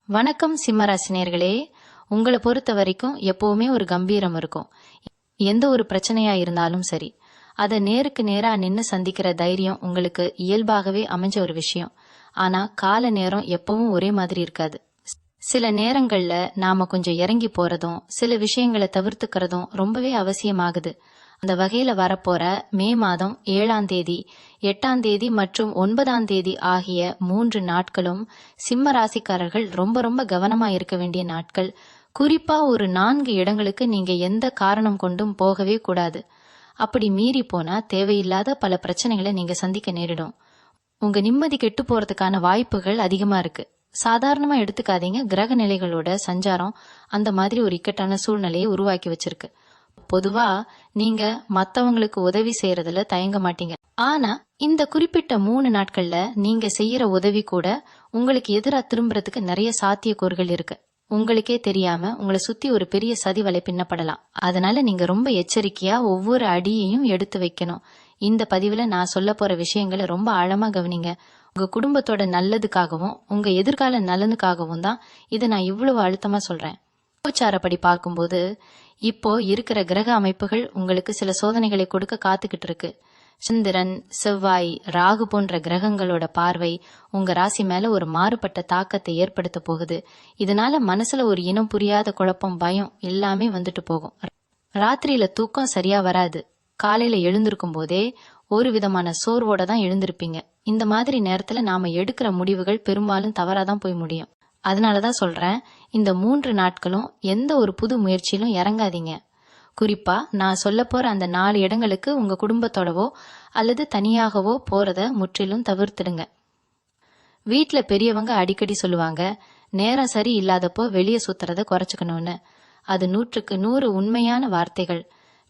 வணக்கம் சிம்மராசினியர்களே. உங்களை பொறுத்த வரைக்கும் எப்பவுமே ஒரு கம்பீரம் இருக்கும். எந்த ஒரு பிரச்சனையா இருந்தாலும் சரி, அதை நேருக்கு நேரா நின்று சந்திக்கிற தைரியம் உங்களுக்கு இயல்பாகவே அமைஞ்ச ஒரு விஷயம். ஆனா கால நேரம் எப்பவும் ஒரே மாதிரி இருக்காது. சில நேரங்கள்ல நாம கொஞ்சம் இறங்கி போறதும் சில விஷயங்களை தவிர்த்துக்கிறதும் ரொம்பவே அவசியமாகுது. அந்த வகையில வரப்போற மே மாதம் 7ஆம் தேதி, 8ஆம் தேதி மற்றும் 9ஆம் தேதி ஆகிய 3 நாட்களும் சிம்ம ராசிக்காரர்கள் ரொம்ப ரொம்ப கவனமா இருக்க வேண்டிய நாட்கள். குறிப்பா ஒரு 4 இடங்களுக்கு நீங்க எந்த காரணம் கொண்டும் போகவே கூடாது. அப்படி மீறி போனா தேவையில்லாத பல பிரச்சனைகளை நீங்க சந்திக்க நேரிடும். உங்க நிம்மதி கெட்டு போறதுக்கான வாய்ப்புகள் அதிகமா இருக்கு. சாதாரணமா எடுத்துக்காதீங்க. கிரக நிலைகளோட சஞ்சாரம் அந்த மாதிரி ஒரு இக்கட்டான சூழ்நிலையை உருவாக்கி வச்சிருக்கு. பொதுவா நீங்க மத்தவங்களுக்கு உதவி செய்யறதுல தயங்க மாட்டீங்க. ஆனா இந்த குறிப்பிட்ட 3 நாட்கள்ல நீங்க செய்யற உதவி கூட உங்களுக்கு எதிரா திரும்புறதுக்கு நிறைய சாத்தியக்கூறுகள் இருக்கு. உங்களுக்கே தெரியாம உங்களை சுத்தி ஒரு பெரிய சதி வலை பின்னப்படலாம். அதனால நீங்க ரொம்ப எச்சரிக்கையா ஒவ்வொரு அடியையும் எடுத்து வைக்கணும். இந்த பதிவுல நான் சொல்ல போற விஷயங்களை ரொம்ப ஆழமா கவனிங்க. உங்க குடும்பத்தோட நல்லதுக்காகவும் உங்க எதிர்கால நலனுக்காகவும் தான் இதை நான் இவ்வளவு அழுத்தமா சொல்றேன். கோச்சாரப்படி பார்க்கும்போது இப்போ இருக்கிற கிரக அமைப்புகள் உங்களுக்கு சில சோதனைகளை கொடுக்க காத்துக்கிட்டு இருக்கு. சந்திரன், செவ்வாய், ராகு போன்ற கிரகங்களோட பார்வை உங்க ராசி மேல ஒரு மாறுபட்ட தாக்கத்தை ஏற்படுத்த போகுது. இதனால மனசுல ஒரு இனம் புரியாத குழப்பம், பயம் எல்லாமே வந்துட்டு போகும். ராத்திரியில தூக்கம் சரியா வராது. காலையில எழுந்திருக்கும் போதே ஒரு விதமான சோர்வோட தான் எழுந்திருப்பீங்க. இந்த மாதிரி நேரத்துல நாம எடுக்கிற முடிவுகள் பெரும்பாலும் தவறாதான் போய் முடியும். அதனாலதான் சொல்றேன், இந்த 3 நாட்களும் எந்த ஒரு புது முயற்சியிலும் இறங்காதீங்க. குறிப்பா நான் சொல்ல போற அந்த 4 இடங்களுக்கு உங்க குடும்பத்தோடவோ அல்லது தனியாகவோ போறத முற்றிலும் தவிர்த்துடுங்க. வீட்டுல பெரியவங்க அடிக்கடி சொல்லுவாங்க, நேரம் சரி இல்லாதப்போ வெளியே சுத்துறத குறைச்சுக்கணும்னு. அது 100க்கு 100 உண்மையான வார்த்தைகள்.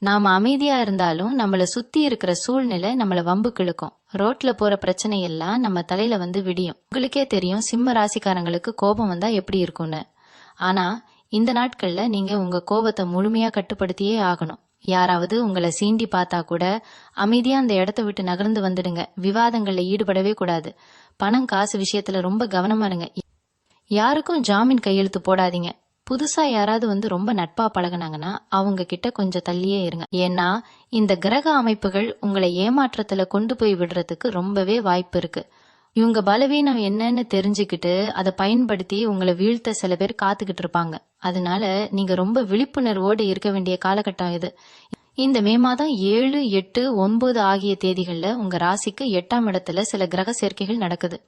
நாம அமைதியா இருந்தாலும் நம்மள சுத்தி இருக்கிற சூழ்நிலை நம்மள வம்புக்கு இழுக்கும். ரோட்ல போற பிரச்சனை எல்லாம் நம்ம தலையில வந்து விடியும். உங்களுக்கே தெரியும் சிம்ம ராசிக்காரங்களுக்கு கோபம் வந்தா எப்படி இருக்கும்னு. ஆனா இந்த நாட்கள்ல நீங்க உங்க கோபத்தை முழுமையா கட்டுப்படுத்தியே ஆகணும். யாராவது உங்களை சீண்டி பார்த்தா கூட அமைதியா அந்த இடத்த விட்டு நகர்ந்து வந்துடுங்க. விவாதங்கள்ல ஈடுபடவே கூடாது. பணம் காசு விஷயத்துல ரொம்ப கவனமா இருங்க. யாருக்கும் ஜாமீன் கையெழுத்து போடாதீங்க. புதுசா யாராவது ரொம்ப நட்பா பழகினாங்கன்னா அவங்க கிட்ட கொஞ்சம் தள்ளியே இருங்க. ஏன்னா இந்த கிரக அமைப்புகள் உங்களை ஏமாற்றத்துல கொண்டு போய் விடுறதுக்கு ரொம்பவே வாய்ப்பு இருக்கு. இவங்க பலவீனம் என்னன்னு தெரிஞ்சுக்கிட்டு அதை பயன்படுத்தி உங்களை வீழ்த்த சில பேர் காத்துக்கிட்டு இருப்பாங்க. அதனால நீங்க ரொம்ப விழிப்புணர்வோடு இருக்க வேண்டிய காலகட்டம் இது. இந்த மே மாதம் 7, 8, 9 ஆகிய தேதிகள்ல உங்க ராசிக்கு 8ஆம் இடத்துல சில கிரக சேர்க்கைகள் நடக்குது.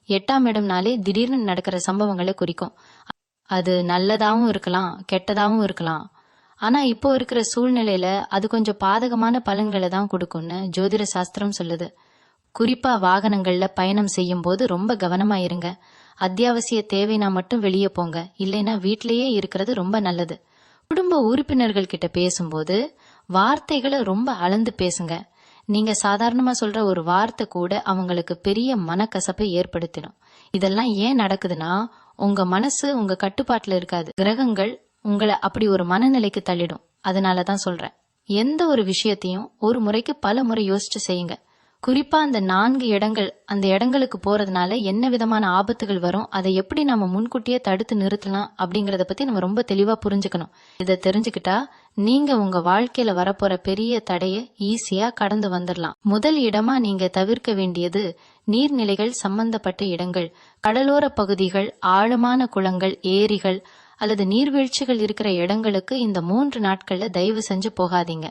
8ஆம் இடம்னாலே திடீர்னு நடக்கிற சம்பவங்களை குறிக்கும். அது நல்லதாவும் இருக்கலாம், கெட்டதாவும் இருக்கலாம். ஆனா இப்போ இருக்கிற சூழ்நிலையில அது கொஞ்சம் பாதகமான பலன்களை தான் கொடுக்கும்னு ஜோதிட சாஸ்திரம் சொல்லுது. குறிப்பா வாகனங்கள்ல பயணம் செய்யும் போது ரொம்ப கவனமா இருங்க. அத்தியாவசிய தேவைனா மட்டும் வெளியே போங்க. இல்லைன்னா வீட்டிலேயே இருக்கிறது ரொம்ப நல்லது. குடும்ப உறுப்பினர்கள் கிட்ட பேசும்போது வார்த்தைகளை ரொம்ப அளந்து பேசுங்க. நீங்க சாதாரணமா சொல்ற ஒரு வார்த்தை கூட அவங்களுக்கு பெரிய மனக்கசப்பை ஏற்படுத்திடும். இதெல்லாம் ஏன் நடக்குதுன்னா உங்க மனசு உங்க கட்டுப்பாட்டுல இருக்காது. கிரகங்கள் உங்களை அப்படி ஒரு மனநிலைக்கு தள்ளிடும். அதனாலதான் சொல்றேன், எந்த ஒரு விஷயத்தையும் ஒரு முறைக்கு பல முறை யோசிச்சு செய்யுங்க. குறிப்பா அந்த 4 இடங்கள், அந்த இடங்களுக்கு போறதுனால என்ன விதமான ஆபத்துகள் வரும், அதை எப்படி நம்ம முன்கூட்டியே தடுத்து நிறுத்தலாம் அப்படிங்கறத பத்தி நம்ம ரொம்ப தெளிவா புரிஞ்சுக்கணும். இதை தெரிஞ்சுக்கிட்டா நீங்க உங்க வாழ்க்கையில வரப்போற பெரிய தடைய ஈஸியா கடந்து வந்துடலாம். முதல் இடமா நீங்க தவிர்க்க வேண்டியது நீர்நிலைகள் சம்பந்தப்பட்ட இடங்கள், கடலோர பகுதிகள், ஆழமான குளங்கள், ஏரிகள் அல்லது நீர்வீழ்ச்சிகள் இருக்கிற இடங்களுக்கு இந்த 3 நாட்கள்ல தயவு செஞ்சு போகாதீங்க.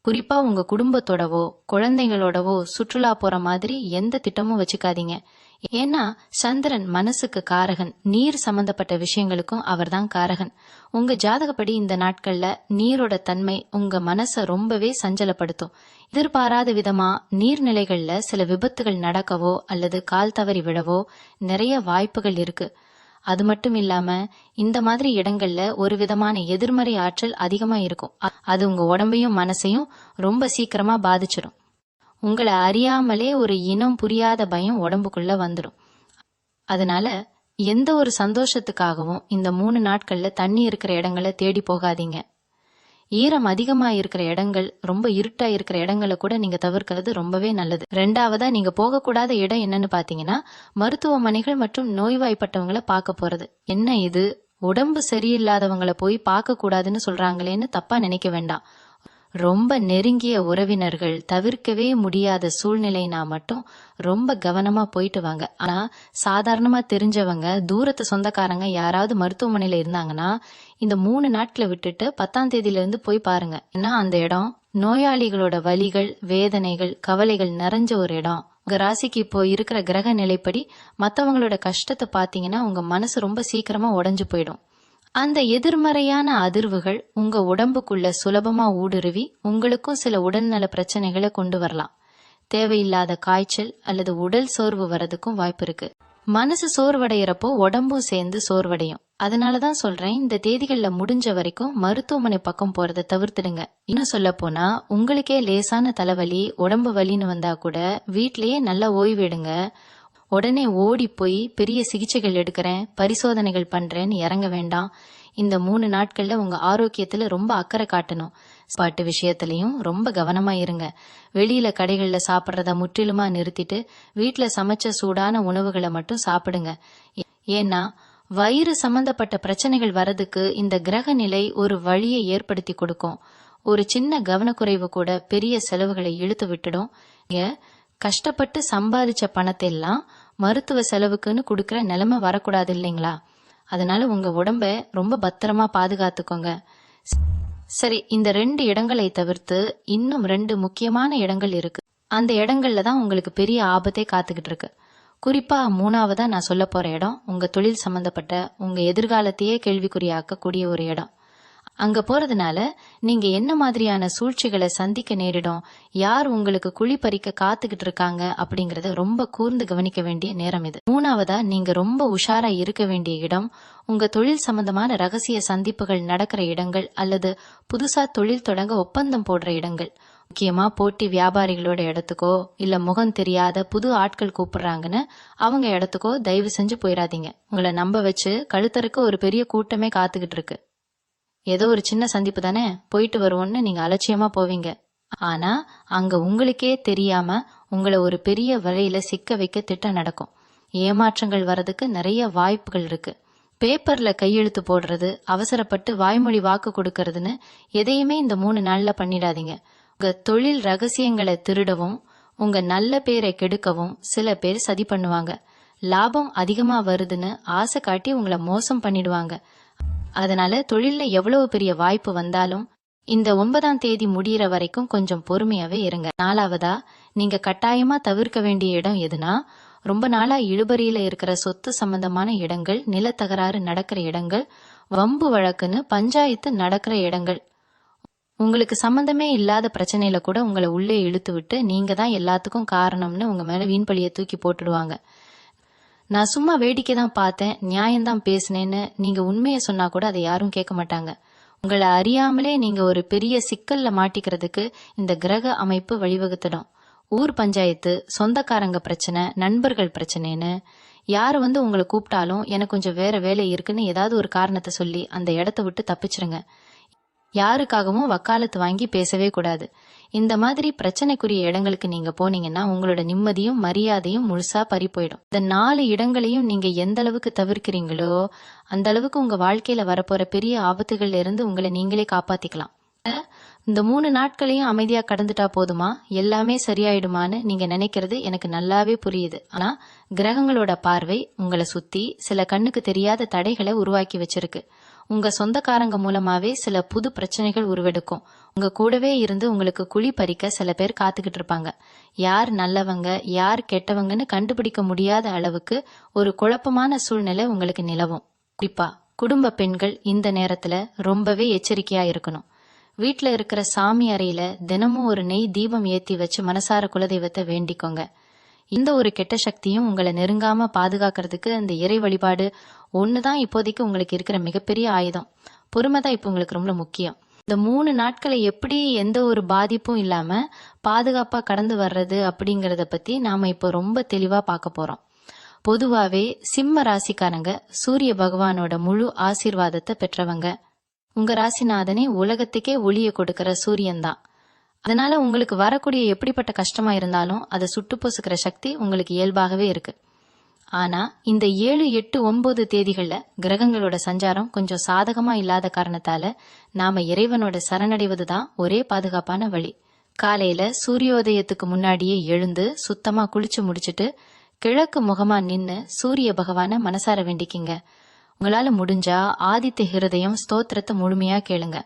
குறிப்பா உங்க குடும்பத்தோடவோ குழந்தைங்களோடவோ சுற்றுலா போற மாதிரி எந்த திட்டமும் வச்சுக்காதீங்க. ஏன்னா சந்திரன் மனசுக்கு காரகன். நீர் சம்பந்தப்பட்ட விஷயங்களுக்கும் அவர்தான் காரகன். உங்க ஜாதகப்படி இந்த நாட்கள்ல நீரோட தன்மை உங்க மனச ரொம்பவே சஞ்சலப்படுத்தும். எதிர்பாராத விதமா நீர்நிலைகள்ல சில விபத்துகள் நடக்கவோ அல்லது கால் தவறி விழவோ நிறைய வாய்ப்புகள் இருக்கு. அது மட்டும் இல்லாம இந்த மாதிரி இடங்கள்ல ஒரு விதமான எதிர்மறை ஆற்றல் அதிகமா இருக்கும். அது உங்க உடம்பையும் மனசையும் ரொம்ப சீக்கிரமா பாதிச்சிடும். உங்களை அறியாமலே ஒரு இனம் புரியாத பயம் உடம்புக்குள்ள வந்துடும். அதனால எந்த ஒரு சந்தோஷத்துக்காகவும் இந்த 3 நாட்கள்ல தண்ணி இருக்கிற இடங்களை தேடி போகாதீங்க. ஈரம் அதிகமா இருக்கிற இடங்கள், ரொம்ப இருட்டா இருக்கிற இடங்களை கூட நீங்க தவிர்க்கிறது ரொம்பவே நல்லது. ரெண்டாவதா நீங்க போகக்கூடாத இடம் என்னன்னு பாத்தீங்கன்னா மருத்துவமனைகள் மற்றும் நோய்வாய்ப்பட்டவங்களை பார்க்க போறது. என்ன இது, உடம்பு சரியில்லாதவங்களை போய் பார்க்க கூடாதுன்னு சொல்றாங்களேன்னு தப்பா நினைக்க வேண்டாம். ரொம்ப நெருங்கிய உறவினர்கள், தவிர்க்கவே முடியாத சூழ்நிலைனா மட்டும் ரொம்ப கவனமா போயிட்டு வாங்க. ஆனா சாதாரணமா தெரிஞ்சவங்க, தூரத்து சொந்தக்காரங்க யாராவது மருத்துவமனையில இருந்தாங்கன்னா இந்த 3 நாட்களை விட்டுட்டு 10ஆம் தேதியில இருந்து போய் பாருங்க. ஏன்னா அந்த இடம் நோயாளிகளோட வலிகள், வேதனைகள், கவலைகள் நிறைஞ்ச ஒரு இடம். உங்க ராசிக்கு இப்போ இருக்கிற கிரக நிலைப்படி மத்தவங்களோட கஷ்டத்தை பாத்தீங்கன்னா உங்க மனசு ரொம்ப சீக்கிரமா உடைஞ்சு போயிடும். அந்த எதிர்மறையான அதிர்வுகள் உங்க உடம்புக்குள்ள சுலபமா ஊடுருவி உங்களுக்கும் சில உடல்நல பிரச்சனைகளை கொண்டு வரலாம். தேவையில்லாத காய்ச்சல் அல்லது உடல் சோர்வு வரதுக்கும் வாய்ப்பு இருக்கு. மனசு சோர்வடைகிறப்போ உடம்பும் சேர்ந்து சோர்வடையும். அதனாலதான் சொல்றேன், இந்த தேதிகள்ல முடிஞ்ச வரைக்கும் மருத்துவமனை பக்கம் போறதை தவிர்த்துடுங்க. இன்னும் சொல்ல போனா உங்களுக்கே லேசான தலைவலி, உடம்பு வலின்னு வந்தா கூட வீட்லயே நல்லா ஓய்வு எடுங்க. உடனே ஓடி போய் பெரிய சிகிச்சைகள் எடுக்கிறேன், பரிசோதனைகள் பண்றேன்னு இறங்க வேண்டாம். இந்த 3 நாட்கள்ல உங்க ஆரோக்கியத்துல ரொம்ப அக்கறை காட்டணும். சாப்பாட்டு விஷயத்திலையும் ரொம்ப கவனமா இருங்க. வெளியில கடைகள்ல சாப்பிட்றத முற்றிலுமா நிறுத்திட்டு வீட்டுல சமைச்ச சூடான உணவுகளை மட்டும் சாப்பிடுங்க. ஏன்னா வயிறு சம்பந்தப்பட்ட பிரச்சனைகள் வரதுக்கு இந்த கிரக நிலை ஒரு வழியை ஏற்படுத்தி கொடுக்கும். ஒரு சின்ன கவனக்குறைவு கூட பெரிய செலவுகளை இழுத்து விட்டுடும். கஷ்டப்பட்டு சம்பாதிச்ச பணத்தை எல்லாம் மருத்துவ செலவுக்குன்னு கொடுக்கற நிலைமை வரக்கூடாது இல்லைங்களா? அதனால உங்க உடம்ப ரொம்ப பத்திரமா பாதுகாத்துக்கோங்க. சரி, இந்த 2 இடங்களை தவிர்த்து இன்னும் 2 முக்கியமான இடங்கள் இருக்கு. அந்த இடங்கள்ல தான் உங்களுக்கு பெரிய ஆபத்தே காத்துக்கிட்டு இருக்கு. குறிப்பா 3ஆவதா நான் சொல்ல போற இடம் உங்க தொழில் சம்பந்தப்பட்ட, உங்க எதிர்காலத்தையே கேள்விக்குறியாக்கக்கூடிய ஒரு இடம். அங்க போறதுனால நீங்க என்ன மாதிரியான சூழ்ச்சிகளை சந்திக்க நேரிடும், யார் உங்களுக்கு குழி பறிக்க காத்துக்கிட்டு இருக்காங்க அப்படிங்கறத ரொம்ப கூர்ந்து கவனிக்க வேண்டிய நேரம் இது. 3ஆவதா நீங்க ரொம்ப உஷாரா இருக்க வேண்டிய இடம் உங்க தொழில் சம்பந்தமான ரகசிய சந்திப்புகள் நடக்கிற இடங்கள் அல்லது புதுசா தொழில் தொடங்க ஒப்பந்தம் போடுற இடங்கள். முக்கியமா போட்டி வியாபாரிகளோட இடத்துக்கோ இல்ல முகம் தெரியாத புது ஆட்கள் கூப்பிடுறாங்கன்னு அவங்க இடத்துக்கோ தயவு செஞ்சு போயிடாதீங்க. உங்களை நம்ப வச்சு கழுத்தருக்கு ஒரு பெரிய கூட்டமே காத்துக்கிட்டு இருக்கு. ஏதோ ஒரு சின்ன சந்திப்பு தானே, போயிட்டு வருவோம்னு நீங்க அலட்சியமா போவீங்க. ஆனா அங்க உங்களுக்கே தெரியாம உங்களை ஒரு பெரிய வலையில சிக்க வைக்க திட்டம் நடக்கும். ஏமாற்றங்கள் வர்றதுக்கு நிறைய வாய்ப்புகள் இருக்கு. பேப்பர்ல கையெழுத்து போடுறது, அவசரப்பட்டு வாய்மொழி வாக்கு கொடுக்கறதுன்னு எதையுமே இந்த 3 நாள்ல பண்ணிடாதீங்க. உங்க தொழில் ரகசியங்களை திருடவும் உங்க நல்ல பேரை கெடுக்கவும் சில பேர் சதி பண்ணுவாங்க. லாபம் அதிகமா வருதுன்னு ஆசை காட்டி உங்களை மோசம் பண்ணிடுவாங்க. அதனால தொழில்ல எவ்வளவு பெரிய வாய்ப்பு வந்தாலும் இந்த 9ஆம் தேதி முடியற வரைக்கும் கொஞ்சம் பொறுமையாவே இருங்க. 4ஆவதா நீங்க கட்டாயமா தவிர்க்க வேண்டிய இடம் எதுனா, ரொம்ப நாளா இழுபறியில இருக்கிற சொத்து சம்பந்தமான இடங்கள், நிலத்தகராறு நடக்கிற இடங்கள், வம்பு வழக்குன்னு பஞ்சாயத்து நடக்கிற இடங்கள். உங்களுக்கு சம்பந்தமே இல்லாத பிரச்சனையில கூட உங்களை உள்ளே இழுத்து விட்டு நீங்க தான் எல்லாத்துக்கும் காரணம்னு உங்க மேல வீண்பழிய தூக்கி போட்டுடுவாங்க. நான் சும்மா வேடிக்கை தான் பார்த்தேன், நியாயம்தான் பேசினேன்னு நீங்க உண்மையை சொன்னா கூட அதை யாரும் கேட்க மாட்டாங்க. உங்களை அறியாமலே நீங்க ஒரு பெரிய சிக்கல்ல மாட்டிக்கிறதுக்கு இந்த கிரக அமைப்பு வழிவகுத்துடும். ஊர் பஞ்சாயத்து, சொந்தக்காரங்க பிரச்சனை, நண்பர்கள் பிரச்சனைன்னு யாரு உங்களை கூப்பிட்டாலும் எனக்கு கொஞ்சம் வேற வேலை இருக்குன்னு ஏதாவது ஒரு காரணத்தை சொல்லி அந்த இடத்த விட்டு தப்பிச்சிருங்க. யாருக்காகவும் வக்காலத்து வாங்கி பேசவே கூடாது. இந்த மாதிரி பிரச்சனைக்குரிய இடங்களுக்கு நீங்க போனீங்கன்னா உங்களோட நிம்மதியும் மரியாதையும் முழுசா பறி போயிடும். இந்த 4 இடங்களையும் நீங்க எந்த அளவுக்கு தவிர்க்கிறீங்களோ அந்த அளவுக்கு உங்க வாழ்க்கையில வரப்போற பெரிய ஆபத்துகள்ல இருந்து உங்களை நீங்களே காப்பாத்திக்கலாம். இந்த 3 நாட்களையும் அமைதியா கடந்துட்டா போதுமா, எல்லாமே சரியாயிடுமான்னு நீங்க நினைக்கிறது எனக்கு நல்லாவே புரியுது. ஆனா கிரகங்களோட பார்வை உங்களை சுத்தி சில கண்ணுக்கு தெரியாத தடைகளை உருவாக்கி வச்சிருக்கு. உங்க சொந்தக்காரங்க மூலமாவே சில புது பிரச்சனைகள் உருவெடுக்கும். உங்க கூடவே இருந்து உங்களுக்கு குழி பறிக்க சில பேர் காத்துக்கிட்டு இருப்பாங்க. யார் நல்லவங்க யார் கெட்டவங்கன்னு கண்டுபிடிக்க முடியாத அளவுக்கு ஒரு குழப்பமான சூழ்நிலை உங்களுக்கு நிலவும். குறிப்பா குடும்ப பெண்கள் இந்த நேரத்துல ரொம்பவே எச்சரிக்கையா இருக்கணும். வீட்டுல இருக்கிற சாமி அறையில தினமும் ஒரு நெய் தீபம் ஏத்தி வச்சு மனசார குலதெய்வத்தை வேண்டிக்கோங்க. இந்த ஒரு கெட்ட சக்தியும் உங்களை நெருங்காம பாதுகாக்கிறதுக்கு அந்த இறை வழிபாடு ஒண்ணுதான் இப்போதைக்கு உங்களுக்கு இருக்கிற மிகப்பெரிய ஆயுதம். பொறுமைதான் இப்ப உங்களுக்கு ரொம்ப முக்கியம். இந்த 3 நாட்களை எப்படி எந்த ஒரு பாதிப்பும் இல்லாம பாதுகாப்பா கடந்து வர்றது அப்படிங்கறத பத்தி நாம இப்போ ரொம்ப தெளிவா பார்க்க போறோம். பொதுவாவே சிம்ம ராசிக்காரங்க சூரிய பகவானோட முழு ஆசீர்வாதத்தை பெற்றவங்க. உங்க ராசிநாதனே உலகத்துக்கே ஒளிய கொடுக்கிற சூரியன் தான். அதனால உங்களுக்கு வரக்கூடிய எப்படிப்பட்ட கஷ்டமா இருந்தாலும் அதை சுட்டு பொசுக்கிற சக்தி உங்களுக்கு இயல்பாகவே இருக்கு. ஆனா இந்த 7, 8, 9 தேதிகள்ல கிரகங்களோட சஞ்சாரம் கொஞ்சம் சாதகமா இல்லாத காரணத்தால நாம இறைவனோட சரணடைவதுதான் ஒரே பாதுகாப்பான வழி. காலையில சூரியோதயத்துக்கு முன்னாடியே எழுந்து சுத்தமா குளிச்சு முடிச்சிட்டு கிழக்கு முகமா நின்னு சூரிய பகவான மனசார வேண்டிக்கிங்க. உங்களால முடிஞ்சா ஆதித்ய ஹிருதயம் ஸ்தோத்திரத்தை முழுமையா கேளுங்க.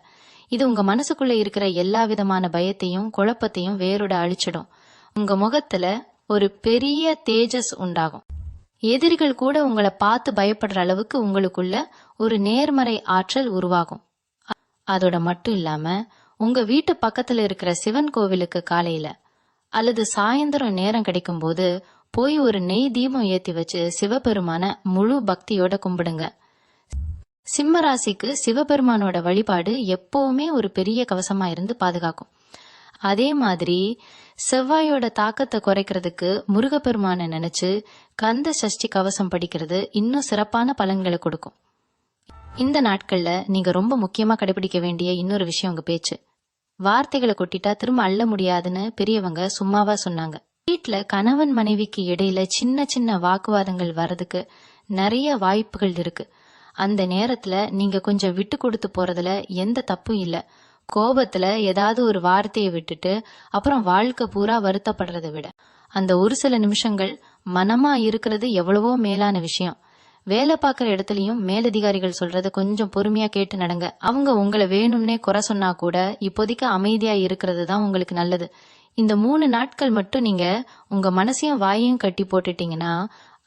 இது உங்க மனசுக்குள்ள இருக்கிற எல்லா விதமான பயத்தையும் குழப்பத்தையும் வேரோட அழிச்சிடும். உங்க முகத்துல ஒரு பெரிய தேஜஸ் உண்டாகும். எதிரிகள் கூட உங்களை பார்த்து பயப்படுற அளவுக்கு உங்களுக்குள்ள ஒரு நேர்மறை ஆற்றல் உருவாகும். அதோட மட்டும் இல்லாம உங்க வீட்டு பக்கத்துல இருக்கிற சிவன் கோவிலுக்கு காலையில அல்லது சாயந்தரம் நேரம் கிடைக்கும் போது போய் ஒரு நெய் தீபம் ஏத்தி வச்சு சிவபெருமான முழு பக்தியோட கும்பிடுங்க. சிம்ம ராசிக்கு சிவபெருமானோட வழிபாடு எப்பவுமே ஒரு பெரிய கவசமா இருந்து பாதுகாக்கும். அதே மாதிரி செவ்வாயோட தாக்கத்தை குறைக்கிறதுக்கு முருகப்பெருமான நினைச்சு கந்த சஷ்டி கவசம் படிக்கிறது இன்னும் சிறப்பான பலன்களை கொடுக்கும். இந்த நாட்கள்ல நீங்க ரொம்ப முக்கியமா கடைபிடிக்க வேண்டிய இன்னொரு விஷயம் உங்க பேச்சு. வார்த்தைகளை கொட்டிட்டா திரும்ப அள்ள முடியாதுன்னு பெரியவங்க சும்மாவா சொன்னாங்க. வீட்டுல கணவன் மனைவிக்கு இடையில சின்ன சின்ன வாக்குவாதங்கள் வர்றதுக்கு நிறைய வாய்ப்புகள் இருக்கு. அந்த நேரத்துல நீங்க கொஞ்சம் விட்டு கொடுத்து போறதுல எந்த தப்பும் இல்ல. கோபத்துல ஏதாவது ஒரு வார்த்தையை விட்டுட்டு அப்புறம் வாழ்க்கை பூரா வருத்தப்படுறதை விட அந்த ஒரு சில நிமிஷங்கள் மனமா இருக்கிறது எவ்வளவோ மேலான விஷயம். வேலை பார்க்குற இடத்துலயும் மேலதிகாரிகள் சொல்றத கொஞ்சம் பொறுமையா கேட்டு நடங்க. அவங்க உங்களை வேணும்னே குறை சொன்னா கூட இப்போதைக்கு அமைதியா இருக்கிறது தான் உங்களுக்கு நல்லது. இந்த 3 நாட்கள் மட்டும் நீங்க உங்க மனசையும் வாயையும் கட்டி போட்டுட்டீங்கன்னா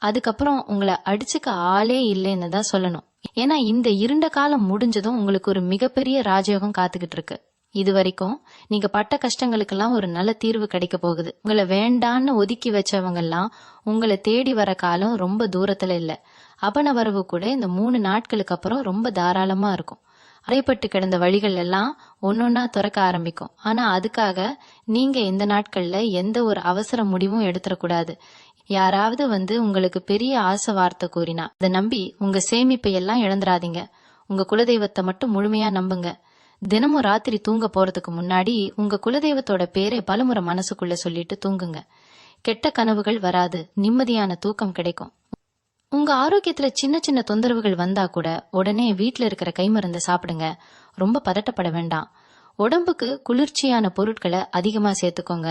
அதுக்கப்புறம் உங்களை அடிச்சுக்க ஆளே இல்லைன்னு தான் சொல்லணும். ஏன்னா இந்த இருண்ட காலம் முடிஞ்சதும் உங்களுக்கு ஒரு மிகப்பெரிய ராஜயோகம் காத்துக்கிட்டு இருக்கு. இது வரைக்கும் நீங்க பட்ட கஷ்டங்களுக்கெல்லாம் ஒரு நல்ல தீர்வு கிடைக்க போகுது. உங்களை வேண்டான்னு ஒதுக்கி வச்சவங்க எல்லாம் உங்களை தேடி வர காலம் ரொம்ப தூரத்துல இல்ல. அபன வரவு கூட இந்த 3 நாட்களுக்கு அப்புறம் ரொம்ப தாராளமா இருக்கும். அடைப்பட்டு கிடந்த வழிகள் எல்லாம் ஒன்னொன்னா திறக்க ஆரம்பிக்கும். ஆனா அதுக்காக நீங்க இந்த நாட்கள்ல எந்த ஒரு அவசர முடிவும் எடுத்துடக்கூடாது. யாராவது உங்களுக்கு பெரிய ஆசை வார்த்தை கூறினா அதை நம்பி உங்க சேமிப்பை எல்லாம் இழந்துராதீங்க. உங்க குலதெய்வத்தை மட்டும் முழுமையா நம்புங்க. தினமும் ராத்திரி தூங்க போறதுக்கு முன்னாடி உங்க குலதெய்வத்தோட பேரை பலமுறை மனசுக்குள்ள சொல்லிட்டு தூங்குங்க. கெட்ட கனவுகள் வராது, நிம்மதியான தூக்கம் கிடைக்கும். உங்க ஆரோக்கியத்துல சின்ன சின்ன தொந்தரவுகள் வந்தா கூட உடனே வீட்டுல இருக்கிற கைமருந்தை சாப்பிடுங்க. ரொம்ப பதட்டப்பட வேண்டாம். உடம்புக்கு குளிர்ச்சியான பொருட்களை அதிகமா சேர்த்துக்கோங்க.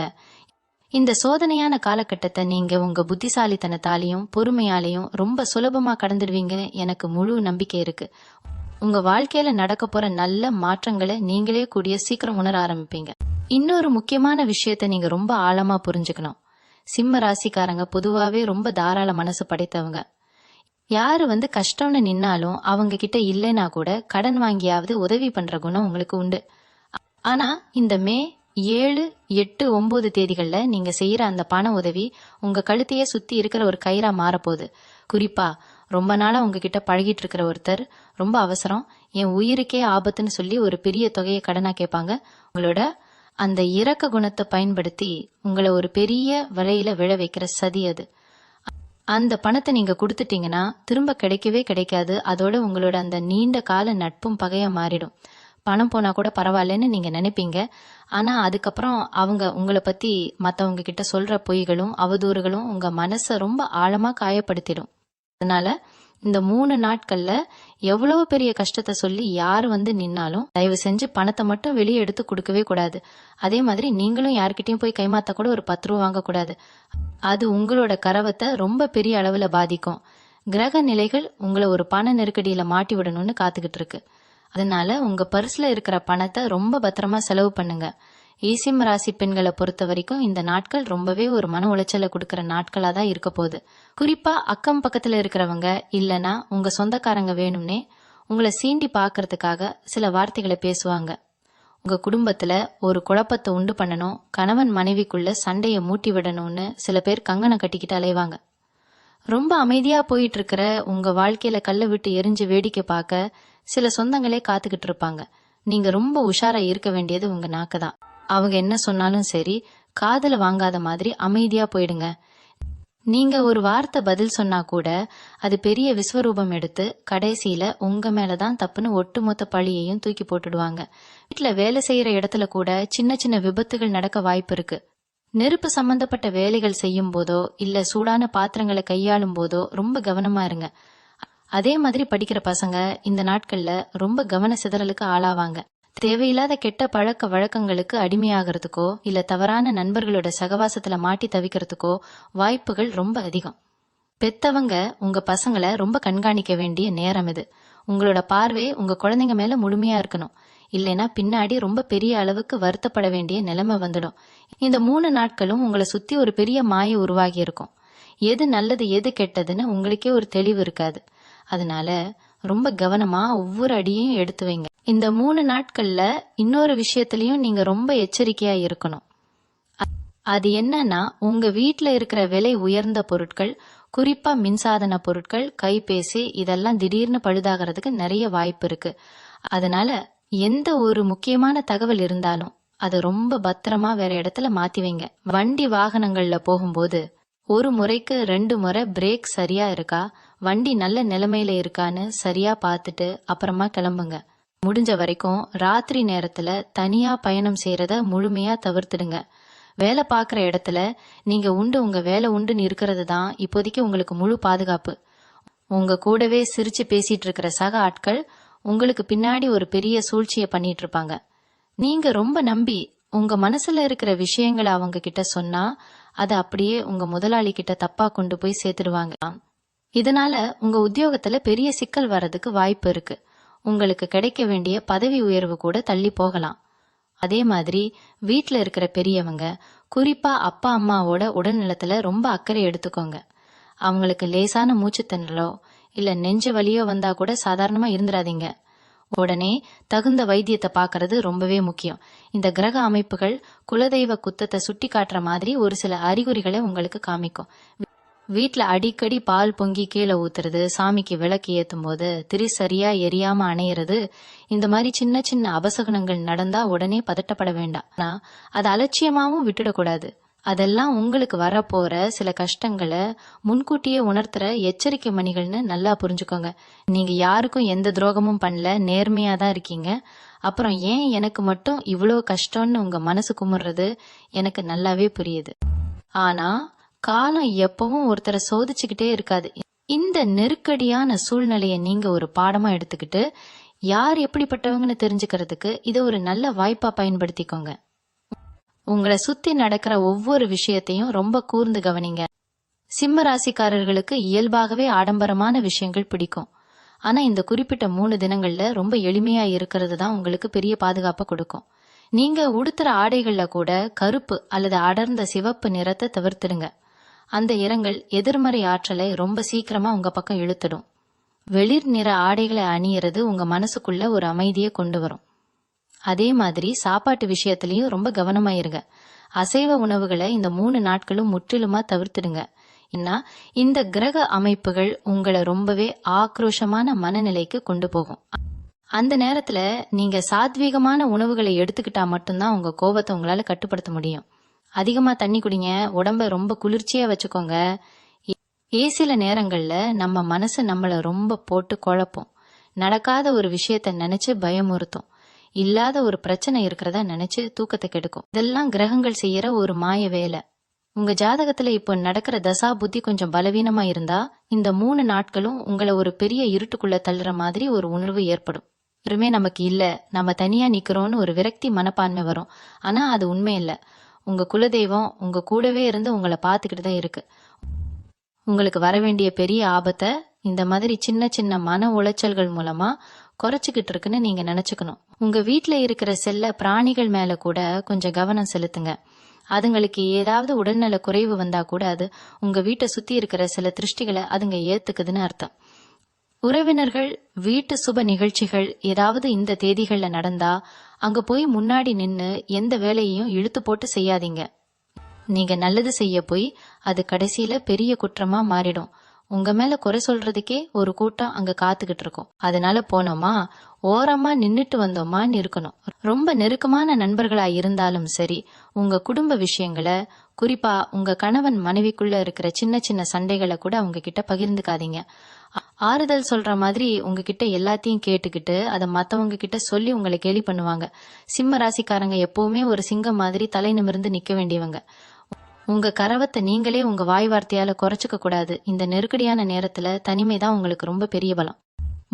இந்த சோதனையான காலகட்டத்தை நீங்க உங்க புத்திசாலித்தனத்தாலையும் பொறுமையாலையும் ரொம்ப சுலபமா கடந்துடுவீங்க. எனக்கு முழு நம்பிக்கை இருக்கு. உங்க வாழ்க்கையில நடக்க போற நல்ல மாற்றங்களை நீங்களே கூடிய சீக்கிரம் உணர ஆரம்பிப்பீங்க. இன்னொரு முக்கியமான விஷயத்த நீங்க ரொம்ப ஆழமா புரிஞ்சுக்கணும். சிம்ம ராசிக்காரங்க பொதுவாவே ரொம்ப தாராள மனசு படைத்தவங்க. யாரு கஷ்டம்னு நின்னாலும் அவங்க கிட்ட இல்லைன்னா கூட கடன் வாங்கியாவது உதவி பண்ற குணம் உங்களுக்கு உண்டு. ஆனா இந்த மே 7, 8, 9 தேதிகள்ல நீங்க செய்யற அந்த பண உதவி உங்க கழுத்தையே சுத்தி இருக்கிற ஒரு கயிறா மாறப்போகுது. குறிப்பா ரொம்ப நாளா உங்ககிட்ட பழகிட்டு இருக்கிற ஒருத்தர் ரொம்ப அவசரம், என் உயிருக்கே ஆபத்துன்னு சொல்லி ஒரு பெரிய தொகையை கடனா கேட்பாங்க. உங்களோட அந்த இரக்க குணத்தை பயன்படுத்தி உங்களை ஒரு பெரிய வலையில விழ வைக்கிற சதி அது. அந்த பணத்தை நீங்க கொடுத்துட்டீங்கன்னா திரும்ப கிடைக்கவே கிடைக்காது. அதோட உங்களோட அந்த நீண்ட கால நட்பும் பகையா மாறிடும். பணம் போனா கூட பரவாயில்லன்னு நீங்க நினைப்பீங்க. ஆனா அதுக்கப்புறம் அவங்க உங்களை பத்தி மத்தவங்க கிட்ட சொல்ற பொய்களும் அவதூறுகளும் உங்க மனசை ரொம்ப ஆழமா காயப்படுத்திடும். அதனால இந்த 3 நாட்கள்ல எவ்வளவு பெரிய கஷ்டத்தை சொல்லி யாரு நின்னாலும் தயவு செஞ்சு பணத்தை மட்டும் வெளியே எடுத்து கொடுக்கவே கூடாது. அதே மாதிரி நீங்களும் யார்கிட்டயும் போய் கைமாத்த கூட ஒரு 10 ரூபா வாங்க கூடாது. அது உங்களோட கரவத்தை ரொம்ப பெரிய அளவுல பாதிக்கும். கிரக நிலைகள் உங்களை ஒரு பண நெருக்கடியில மாட்டி விடணும்னு காத்துக்கிட்டு இருக்கு. அதனால உங்க பர்ஸ்ல இருக்கிற பணத்தை ரொம்ப பத்திரமா செலவு பண்ணுங்க. ஈசிம் ராசி பெண்களை பொறுத்த வரைக்கும் இந்த நாட்கள் ரொம்பவே ஒரு மன உளைச்சலை கொடுக்கற நாட்களா தான் இருக்க போகுது. குறிப்பா அக்கம் பக்கத்துல இருக்கிறவங்க இல்லனா உங்க சொந்தக்காரங்க வேணும்னே உங்களை சீண்டி பாக்குறதுக்காக சில வார்த்தைகளை பேசுவாங்க. உங்க குடும்பத்துல ஒரு குழப்பத்தை உண்டு பண்ணணும், கணவன் மனைவிக்குள்ள சண்டையை மூட்டி விடணும்னு சில பேர் கங்கணம் கட்டிக்கிட்டு அலைவாங்க. ரொம்ப அமைதியா போயிட்டு இருக்கிற உங்க வாழ்க்கையில கல்ல விட்டு எரிஞ்சு வேடிக்கை பார்க்க சில சொந்தங்களே காத்துக்கிட்டு இருப்பாங்க. நீங்க ரொம்ப உஷாரா இருக்க வேண்டியது உங்க நாக்கு தான். அவங்க என்ன சொன்னாலும் சரி, காதுல வாங்காத மாதிரி அமைதியா போயிடுங்க. நீங்க ஒரு வார்த்தை பதில் சொன்னா கூட அது பெரிய விஸ்வரூபம் எடுத்து கடைசியில உங்க மேலதான் தப்புன்னு ஒட்டுமொத்த பழியையும் தூக்கி போட்டுடுவாங்க. வீட்டுல வேலை செய்யற இடத்துல கூட சின்ன சின்ன விபத்துகள் நடக்க வாய்ப்பு இருக்கு. நெருப்பு சம்பந்தப்பட்ட வேலைகள் செய்யும் போதோ இல்ல சூடான பாத்திரங்களை கையாளும் போதோ ரொம்ப கவனமா இருங்க. அதே மாதிரி படிக்கிற பசங்க இந்த நாட்கள்ல ரொம்ப கவன சிதறலுக்கு ஆளாவாங்க. தேவையில்லாத கெட்ட பழக்க வழக்கங்களுக்கு அடிமையாகிறதுக்கோ இல்ல தவறான நண்பர்களோட சகவாசத்துல மாட்டி தவிக்கிறதுக்கோ வாய்ப்புகள் ரொம்ப அதிகம். பெத்தவங்க உங்க பசங்களை ரொம்ப கண்காணிக்க வேண்டிய நேரம் இது. உங்களோட பார்வை உங்க குழந்தைங்க மேல முழுமையா இருக்கணும். இல்லைன்னா பின்னாடி ரொம்ப பெரிய அளவுக்கு வருத்தப்பட வேண்டிய நிலைமை வந்துடும். இந்த 3 நாட்களும் உங்களை சுத்தி ஒரு பெரிய மாயை உருவாகி இருக்கும். எது நல்லது எது கெட்டதுன்னு உங்களுக்கே ஒரு தெளிவு இருக்காது. அதனால ரொம்ப கவனமா ஒவ்வொரு அடியையும் எடுத்து வைங்க. இந்த 3 நாட்கள்ல இன்னொரு விஷயத்திலயும் நீங்க ரொம்ப எச்சரிக்கையா இருக்கணும். அது என்னன்னா, உங்க வீட்ல இருக்கிற விலை உயர்ந்த பொருட்கள், குறிப்பா மின்சாதன பொருட்கள், கைபேசி இதெல்லாம் திடீர்னு பழுதாகிறதுக்கு நிறைய வாய்ப்பு இருக்கு. அதனால எந்த ஒரு முக்கியமான தகவல் இருந்தாலும் அதை ரொம்ப பத்திரமா வேற இடத்துல மாத்தி வைங்க. வண்டி வாகனங்கள்ல போகும்போது ஒரு முறைக்கு 2 முறை பிரேக் சரியா இருக்கா, வண்டி நல்ல நிலைமையில இருக்கான்னு சரியா பார்த்துட்டு அப்புறமா கிளம்புங்க. முடிஞ்ச வரைக்கும் ராத்திரி நேரத்துல தனியா பயணம் செய்யறத முழுமையா தவிர்த்துடுங்க. வேலை பார்க்குற இடத்துல நீங்க உங்க வேலை உண்டுன்னு இருக்கிறது தான் இப்போதைக்கு உங்களுக்கு முழு பாதுகாப்பு. உங்க கூடவே சிரிச்சு பேசிட்டு இருக்கிற சக ஆட்கள் உங்களுக்கு பின்னாடி ஒரு பெரிய சூழ்ச்சியை பண்ணிட்டு இருப்பாங்க. நீங்க ரொம்ப நம்பி உங்க மனசுல இருக்கிற விஷயங்களை அவங்க கிட்ட சொன்னா அதை அப்படியே உங்க முதலாளி கிட்ட தப்பா கொண்டு போய் சேர்த்துடுவாங்க. இதனால உங்க உத்தியோகத்துல பெரிய சிக்கல் வர்றதுக்கு வாய்ப்பு இருக்கு. உங்களுக்கு கிடைக்க வேண்டிய பதவி உயர்வு கூட தள்ளி போகலாம். அதே மாதிரி வீட்டுல இருக்கிற பெரியவங்க, குறிப்பா அப்பா அம்மாவோட உடல்நலத்துல ரொம்ப அக்கறை எடுத்துக்கோங்க. அவங்களுக்கு லேசான மூச்சுத்திணறலோ இல்ல நெஞ்சு வலியோ வந்தா கூட சாதாரணமா இருந்துடாதீங்க. உடனே தகுந்த வைத்தியத்தை பார்க்கறது ரொம்பவே முக்கியம். இந்த கிரக அமைப்புகள் குலதெய்வ குத்தத்தை சுட்டி காட்டுற மாதிரி ஒரு சில அறிகுறிகளை உங்களுக்கு காமிக்கும். வீட்டுல அடிக்கடி பால் பொங்கி கீழே ஊத்துறது, சாமிக்கு விளக்கு ஏத்தும் போது திரி சரியா எரியாம அணையிறது, இந்த மாதிரி சின்ன சின்ன அபசகுனங்கள் நடந்தா உடனே பதட்டப்பட வேண்டாம். ஆனா அதை அலட்சியமாவும் விட்டுடக்கூடாது. அதெல்லாம் உங்களுக்கு வரப்போற சில கஷ்டங்களை முன்கூட்டியே உணர்த்துற எச்சரிக்கை மணிகள்னு நல்லா புரிஞ்சுக்கோங்க. நீங்க யாருக்கும் எந்த துரோகமும் பண்ணல, நேர்மையா தான் இருக்கீங்க. அப்புறம் ஏன் எனக்கு மட்டும் இவ்வளோ கஷ்டம்னு உங்க மனசு குமுறது எனக்கு நல்லாவே புரியுது. ஆனா காலம் எப்பவும் ஒருத்தரை சோதிச்சுக்கிட்டே இருக்காது. இந்த நெருக்கடியான சூழ்நிலையை நீங்க ஒரு பாடமா எடுத்துக்கிட்டு யார் எப்படிப்பட்டவங்கன்னு தெரிஞ்சுக்கிறதுக்கு இதை ஒரு நல்ல வாய்ப்பா பயன்படுத்திக்கோங்க. உங்களை சுத்தி நடக்கிற ஒவ்வொரு விஷயத்தையும் ரொம்ப கூர்ந்து கவனிங்க. சிம்ம ராசிக்காரர்களுக்கு இயல்பாகவே ஆடம்பரமான விஷயங்கள் பிடிக்கும். ஆனா இந்த குறிப்பிட்ட 3 தினங்கள்ல ரொம்ப எளிமையா இருக்கிறது தான் உங்களுக்கு பெரிய பாதுகாப்பை கொடுக்கும். நீங்க உடுத்துற ஆடைகள்ல கூட கருப்பு அல்லது அடர்ந்த சிவப்பு நிறத்தை தவிர்த்துடுங்க. அந்த நிறங்கள் எதிர்மறை ஆற்றலை ரொம்ப சீக்கிரமா உங்க பக்கம் இழுத்துடும். வெளிர் நிற ஆடைகளை அணியறது உங்க மனசுக்குள்ள ஒரு அமைதியை கொண்டு வரும். அதே மாதிரி சாப்பாட்டு விஷயத்திலயும் ரொம்ப கவனமா இருங்க. அசைவ உணவுகளை இந்த 3 நாட்களும் முற்றிலுமா தவிர்த்துடுங்க. ஏன்னா இந்த கிரக அமைப்புகள் உங்களை ரொம்பவே ஆக்ரோஷமான மனநிலைக்கு கொண்டு போகும். அந்த நேரத்துல நீங்க சாத்வீகமான உணவுகளை எடுத்துக்கிட்டா மட்டும்தான் உங்க கோபத்தை உங்களால கட்டுப்படுத்த முடியும். அதிகமா தண்ணி குடிங்க, உடம்ப ரொம்ப குளிர்ச்சியா வச்சுக்கோங்க. சில நேரங்கள்ல நம்ம மனசு நம்மள ரொம்ப போட்டு குழப்பம். நடக்காத ஒரு விஷயத்த நினைச்சு பயமுறுத்தும். இல்லாத ஒரு பிரச்சனை இருக்கிறதா நினைச்சு தூக்கத்தை கெடுக்கும். இதெல்லாம் கிரகங்கள் செய்யற ஒரு மாய வேலை. உங்க ஜாதகத்துல இப்போ நடக்கிற தசா புத்தி கொஞ்சம் பலவீனமா இருந்தா இந்த 3 நாட்களும் உங்களை ஒரு பெரிய இருட்டுக்குள்ள தள்ளுற மாதிரி ஒரு உணர்வு ஏற்படும். யாருமே நமக்கு இல்ல, நம்ம தனியா நிக்கிறோம்னு ஒரு விரக்தி மனப்பான்மை வரும். ஆனா அது உண்மை இல்ல. உங்க குலதெய்வம் உங்க கூடவே இருந்து உங்களை பார்த்துக்கிட்டு தான் இருக்கு. உங்களுக்கு வர வேண்டிய பெரிய ஆபத்தை இந்த மாதிரி சின்ன சின்ன மன உளைச்சல்கள் மூலமா குறைச்சிக்கிட்டு இருக்குன்னு நீங்க நினைச்சுக்கணும். உங்க வீட்டுல இருக்கிற செல்ல பிராணிகள் மேல கூட கொஞ்சம் கவனம் செலுத்துங்க. அதுங்களுக்கு ஏதாவது உடல்நல குறைவு வந்தா கூட அது உங்க வீட்டை சுத்தி இருக்கிற சில திருஷ்டிகளை அதுங்க ஏத்துக்குதுன்னு அர்த்தம். உறவினர்கள் வீட்டு சுப நிகழ்ச்சிகள் ஏதாவது இந்த தேதிகள்ல நடந்தா அங்க போய் முன்னாடி நின்னு எந்த வேலையையும் இழுத்து போட்டு செய்யாதீங்க. நீங்க நல்லது செய்ய போய் அது கடைசியில பெரிய குற்றமா மாறிடும். உங்க மேல குறை சொல்றதுக்கே ஒரு கூட்டம் அங்க காத்துக்கிட்டு இருக்கும். அதனால போனோமா, ஓரமா நின்னுட்டு வந்தோமான்னு இருக்கணும். ரொம்ப நெருக்கமான நண்பர்களா இருந்தாலும் சரி, உங்க குடும்ப விஷயங்களை, குறிப்பா உங்க கணவன் மனைவிக்குள்ள இருக்கிற சின்ன சின்ன சண்டைகளை கூட அவங்க கிட்ட பகிர்ந்துக்காதீங்க. ஆறுதல் சொல்ற மாதிரி உங்ககிட்ட எல்லாத்தையும் கேட்டுக்கிட்டு அதை மத்தவங்க கிட்ட சொல்லி உங்களை கேலி பண்ணுவாங்க. சிம்ம ராசிக்காரங்க எப்பவுமே ஒரு சிங்கம் மாதிரி தலை நிமிர்ந்து நிக்க வேண்டியவங்க. உங்க கரவத்தை நீங்களே உங்க வாய் வார்த்தையால குறைச்சுக்க கூடாது. இந்த நெருக்கடியான நேரத்துல தனிமைதான் உங்களுக்கு ரொம்ப பெரிய பலம்.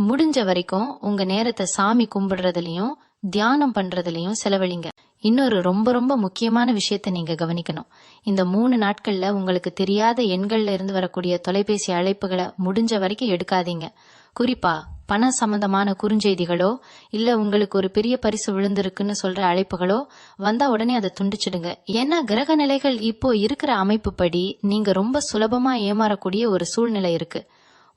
முடிஞ்ச வரைக்கும் உங்க நேரத்தை சாமி கும்பிடுறதுலயும் தியானம் பண்றதுலயும் செலவழிங்க. இன்னொரு ரொம்ப ரொம்ப முக்கியமான விஷயத்த நீங்க கவனிக்கணும். இந்த 3 நாட்கள்ல உங்களுக்கு தெரியாத எண்கள்ல இருந்து வரக்கூடிய தொலைபேசி அழைப்புகளை முடிஞ்ச வரைக்கும் எடுக்காதீங்க. குறிப்பா பண சம்பந்தமான குறுஞ்செய்திகளோ இல்ல உங்களுக்கு ஒரு பெரிய பரிசு விழுந்திருக்குன்னு சொல்ற அழைப்புகளோ வந்தா உடனே அதை துண்டிச்சிடுங்க. ஏன்னா கிரக நிலைகள் இப்போ இருக்கிற அமைப்பு படி நீங்க ரொம்ப சுலபமா ஏமாறக்கூடிய ஒரு சூழ்நிலை இருக்கு.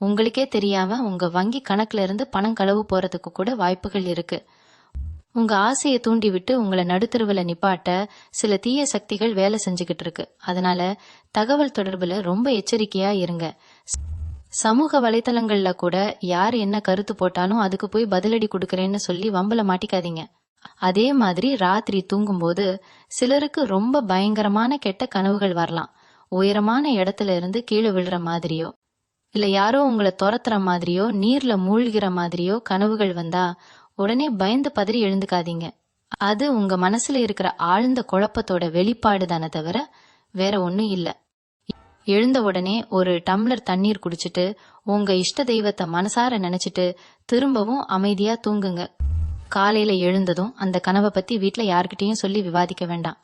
உங்களுக்கே தெரியாம உங்க வங்கி கணக்குல இருந்து பணம் களவு போறதுக்கு கூட வாய்ப்புகள் இருக்கு. உங்க ஆசையை தூண்டி விட்டு உங்களை நடுத்தருவுல நிப்பாட்ட சில தீய சக்திகள் வேலை செஞ்சுக்கிட்டு இருக்கு. அதனால தகவல் தொடர்புல ரொம்ப எச்சரிக்கையா இருங்க. சமூக வலைத்தளங்கள்ல கூட யார் என்ன கருத்து போட்டாலும் அதுக்கு போய் பதிலடி கொடுக்கறேன்னு சொல்லி வம்பல மாட்டிக்காதீங்க. அதே மாதிரி ராத்திரி தூங்கும்போது சிலருக்கு ரொம்ப பயங்கரமான கெட்ட கனவுகள் வரலாம். உயரமான இடத்துல இருந்து கீழே விழுற மாதிரியோ இல்ல யாரோ உங்களை துரத்துற மாதிரியோ நீர்ல மூழ்கிற மாதிரியோ கனவுகள் வந்தா உடனே பயந்து பதறி எழுந்துக்காதீங்க. அது உங்க மனசுல இருக்கிற ஆழ்ந்த குழப்பத்தோட வெளிப்பாடு தானே தவிர வேற ஒண்ணும் இல்ல. எழுந்த உடனே ஒரு டம்ளர் தண்ணீர் குடிச்சிட்டு உங்க இஷ்ட தெய்வத்தை மனசார நினைச்சிட்டு திரும்பவும் அமைதியா தூங்குங்க. காலையில எழுந்ததும் அந்த கனவை பத்தி வீட்டுல யார்கிட்டயும் சொல்லி விவாதிக்க வேண்டாம்.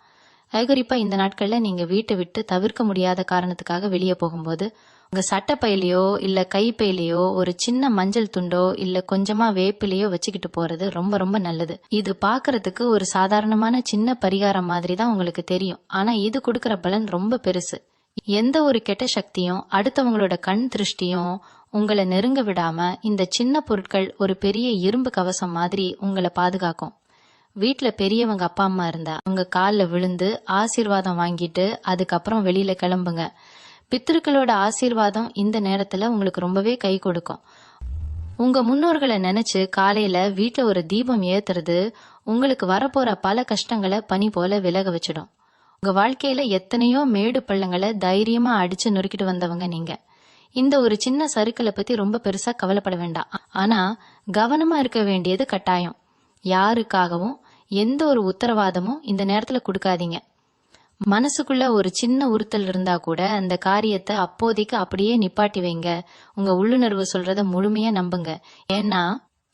குறிப்பா இந்த நாட்கள்ல நீங்க வீட்டை விட்டு தவிர்க்க முடியாத காரணத்துக்காக வெளியே போகும்போது உங்க சட்டப்பையிலையோ இல்ல கைப்பையிலையோ ஒரு சின்ன மஞ்சள் துண்டோ இல்ல கொஞ்சமா வேப்பிலையோ வச்சுக்கிட்டு போறது ரொம்ப ரொம்ப நல்லது. இது பாக்குறதுக்கு ஒரு சாதாரணமான சின்ன பரிகாரம் மாதிரி தான் உங்களுக்கு தெரியும். ஆனா இது கொடுக்கற பலன் ரொம்ப பெருசு. எந்த ஒரு கெட்ட சக்தியும் அடுத்தவங்களோட கண் திருஷ்டியும் உங்களை நெருங்க விடாம இந்த சின்ன பொருட்கள் ஒரு பெரிய இரும்பு கவசம் மாதிரி உங்களை பாதுகாக்கும். வீட்டுல பெரியவங்க அப்பா அம்மா இருந்தா உங்க காலில் விழுந்து ஆசீர்வாதம் வாங்கிட்டு அதுக்கப்புறம் வெளியில கிளம்புங்க. பித்திருக்களோட ஆசீர்வாதம் இந்த நேரத்துல உங்களுக்கு ரொம்பவே கை கொடுக்கும். உங்க முன்னோர்களை நினைச்சு காலையில வீட்டுல ஒரு தீபம் ஏத்துறது உங்களுக்கு வரப்போற பல கஷ்டங்களை பனி போல விலக வச்சிடும். உங்க வாழ்க்கையில எத்தனையோ மேடு பள்ளங்களை தைரியமா அடிச்சு நொறுக்கிட்டு வந்தவங்க நீங்க. இந்த ஒரு சின்ன சறுக்கலை பத்தி ரொம்ப பெருசா கவலைப்பட வேண்டாம். ஆனா கவனமா இருக்க வேண்டியது கட்டாயம். யாருக்காகவும் எந்த ஒரு உத்தரவாதமும் இந்த நேரத்துல கொடுக்காதீங்க. மனசுக்குள்ள ஒரு சின்ன உறுத்தல் இருந்தா கூட அந்த காரியத்தை அப்போதைக்கு அப்படியே நிப்பாட்டி வைங்க. உங்க உள்ளுணர்வு சொல்றத முழுமையா நம்புங்க. ஏன்னா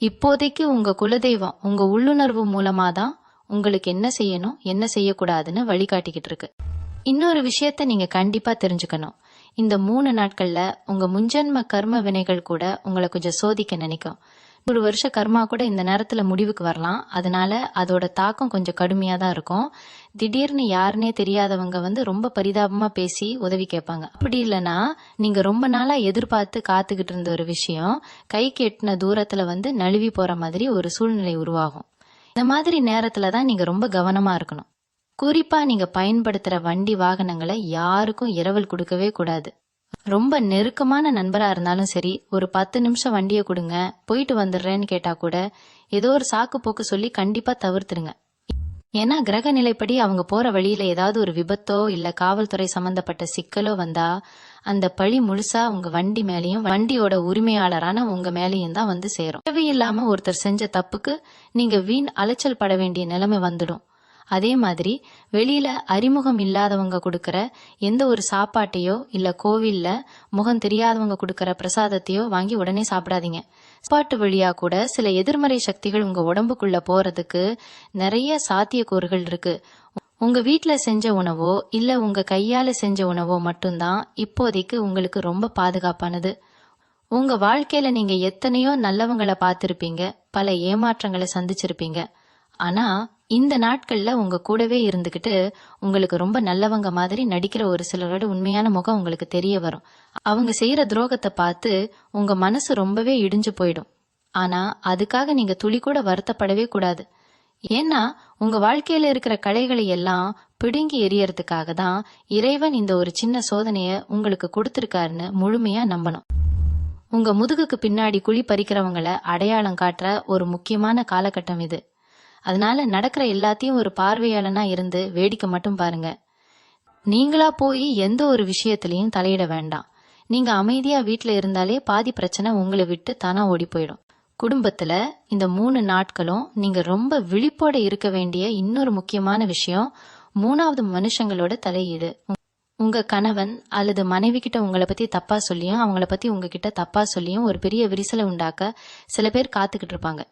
இப்போதைக்கு உங்க குலதெய்வம் உங்க உள்ளுணர்வு மூலமாதான் உங்களுக்கு என்ன செய்யணும் என்ன செய்யக்கூடாதுன்னு வழிகாட்டிக்கிட்டு இருக்கு. இன்னொரு விஷயத்த நீங்க கண்டிப்பா தெரிஞ்சுக்கணும். இந்த 3 நாட்கள்ல உங்க முன்ஜென்ம கர்ம வினைகள் கூட உங்களை கொஞ்சம் சோதிக்க நினைக்கும். 1 வருஷ கர்மா கூட இந்த நேரத்துல முடிவுக்கு வரலாம். அதனால அதோட தாக்கம் கொஞ்சம் கடுமையா தான் இருக்கும். திடீர்னு யாருன்னே தெரியாதவங்க ரொம்ப பரிதாபமா பேசி உதவி கேட்பாங்க. அப்படி இல்லைன்னா நீங்க ரொம்ப நாளா எதிர்பார்த்து காத்துக்கிட்டு இருந்த ஒரு விஷயம் கைக்கு எட்டின தூரத்துல நழுவி போற மாதிரி ஒரு சூழ்நிலை உருவாகும். இந்த மாதிரி நேரத்துலதான் நீங்க ரொம்ப கவனமா இருக்கணும். குறிப்பா நீங்க பயன்படுத்துற வண்டி வாகனங்களை யாருக்கும் இரவல் கொடுக்கவே கூடாது. ரொம்ப நெருக்கமான நண்பரா இருந்தாலும் சரி, ஒரு 10 நிமிஷம் வண்டியை கொடுங்க போயிட்டு வந்துடுறேன்னு கேட்டா கூட ஏதோ ஒரு சாக்கு போக்கு சொல்லி கண்டிப்பா தவிர்த்துருங்க. ஏன்னா கிரக நிலைப்படி அவங்க போற வழியில ஏதாவது ஒரு விபத்தோ இல்ல காவல்துறை சம்பந்தப்பட்ட சிக்கலோ வந்தா அந்த பழி முழுசா உங்க வண்டி மேலயும் வண்டியோட உரிமையாளரான உங்க மேலயும் தான் சேரும். தேவையில்லாம ஒருத்தர் செஞ்ச தப்புக்கு நீங்க வீண் அலைச்சல் பட வேண்டிய நிலைமை வந்துடும். அதே மாதிரி வெளியில அறிமுகம் இல்லாதவங்க கொடுக்கற எந்த ஒரு சாப்பாட்டையோ இல்ல கோவில்ல முகம் தெரியாதவங்க கொடுக்கற பிரசாதத்தையோ வாங்கி உடனே சாப்பிடாதீங்க. சாப்பாட்டு வழியா கூட சில எதிர்மறை சக்திகள் உங்க உடம்புக்குள்ள போறதுக்கு நிறைய சாத்தியக்கூறுகள் இருக்கு. உங்க வீட்டுல செஞ்ச உணவோ இல்ல உங்க கையால செஞ்ச உணவோ மட்டும்தான் இப்போதைக்கு உங்களுக்கு ரொம்ப பாதுகாப்பானது. உங்க வாழ்க்கையில நீங்க எத்தனையோ நல்லவங்களை பார்த்திருப்பீங்க, பல ஏமாற்றங்களை சந்திச்சிருப்பீங்க. ஆனா இந்த நாட்கள்ல உங்க கூடவே இருந்துகிட்டு உங்களுக்கு ரொம்ப நல்லவங்க மாதிரி நடிக்கிற ஒரு சிலரோட உண்மையான முகம் உங்களுக்கு தெரிய வரும். அவங்க செய்யற துரோகத்தை பார்த்து உங்க மனசு ரொம்பவே இடிஞ்சு போயிடும். ஆனா அதுக்காக நீங்க துளி கூட வருத்தப்படவே கூடாது. ஏன்னா உங்க வாழ்க்கையில இருக்கிற கலைகளை எல்லாம் பிடுங்கி எரியறதுக்காக தான் இறைவன் இந்த ஒரு சின்ன சோதனைய உங்களுக்கு கொடுத்திருக்காருன்னு முழுமையா நம்பணும். உங்க முதுகுக்கு பின்னாடி குழி பறிக்கிறவங்கள அடையாளம் காட்டுற ஒரு முக்கியமான காலகட்டம் இது. அதனால நடக்கிற எல்லாத்தையும் ஒரு பார்வையாளனா இருந்து வேடிக்கை மட்டும் பாருங்க. நீங்களா போய் எந்த ஒரு விஷயத்திலையும் தலையிட வேண்டாம். நீங்க அமைதியா வீட்டுல இருந்தாலே பாதி பிரச்சனை உங்களை விட்டு தானா ஓடி போயிடும். குடும்பத்துல இந்த 3 நாட்களும் நீங்க ரொம்ப விழிப்போட இருக்க வேண்டிய இன்னொரு முக்கியமான விஷயம் 3வது மனுஷங்களோட தலையீடு. உங்க கணவன் அல்லது மனைவி கிட்ட உங்களை பத்தி தப்பா சொல்லியும் அவங்கள பத்தி உங்ககிட்ட தப்பா சொல்லியும் ஒரு பெரிய விரிசலை உண்டாக்க சில பேர் காத்துக்கிட்டு இருப்பாங்க.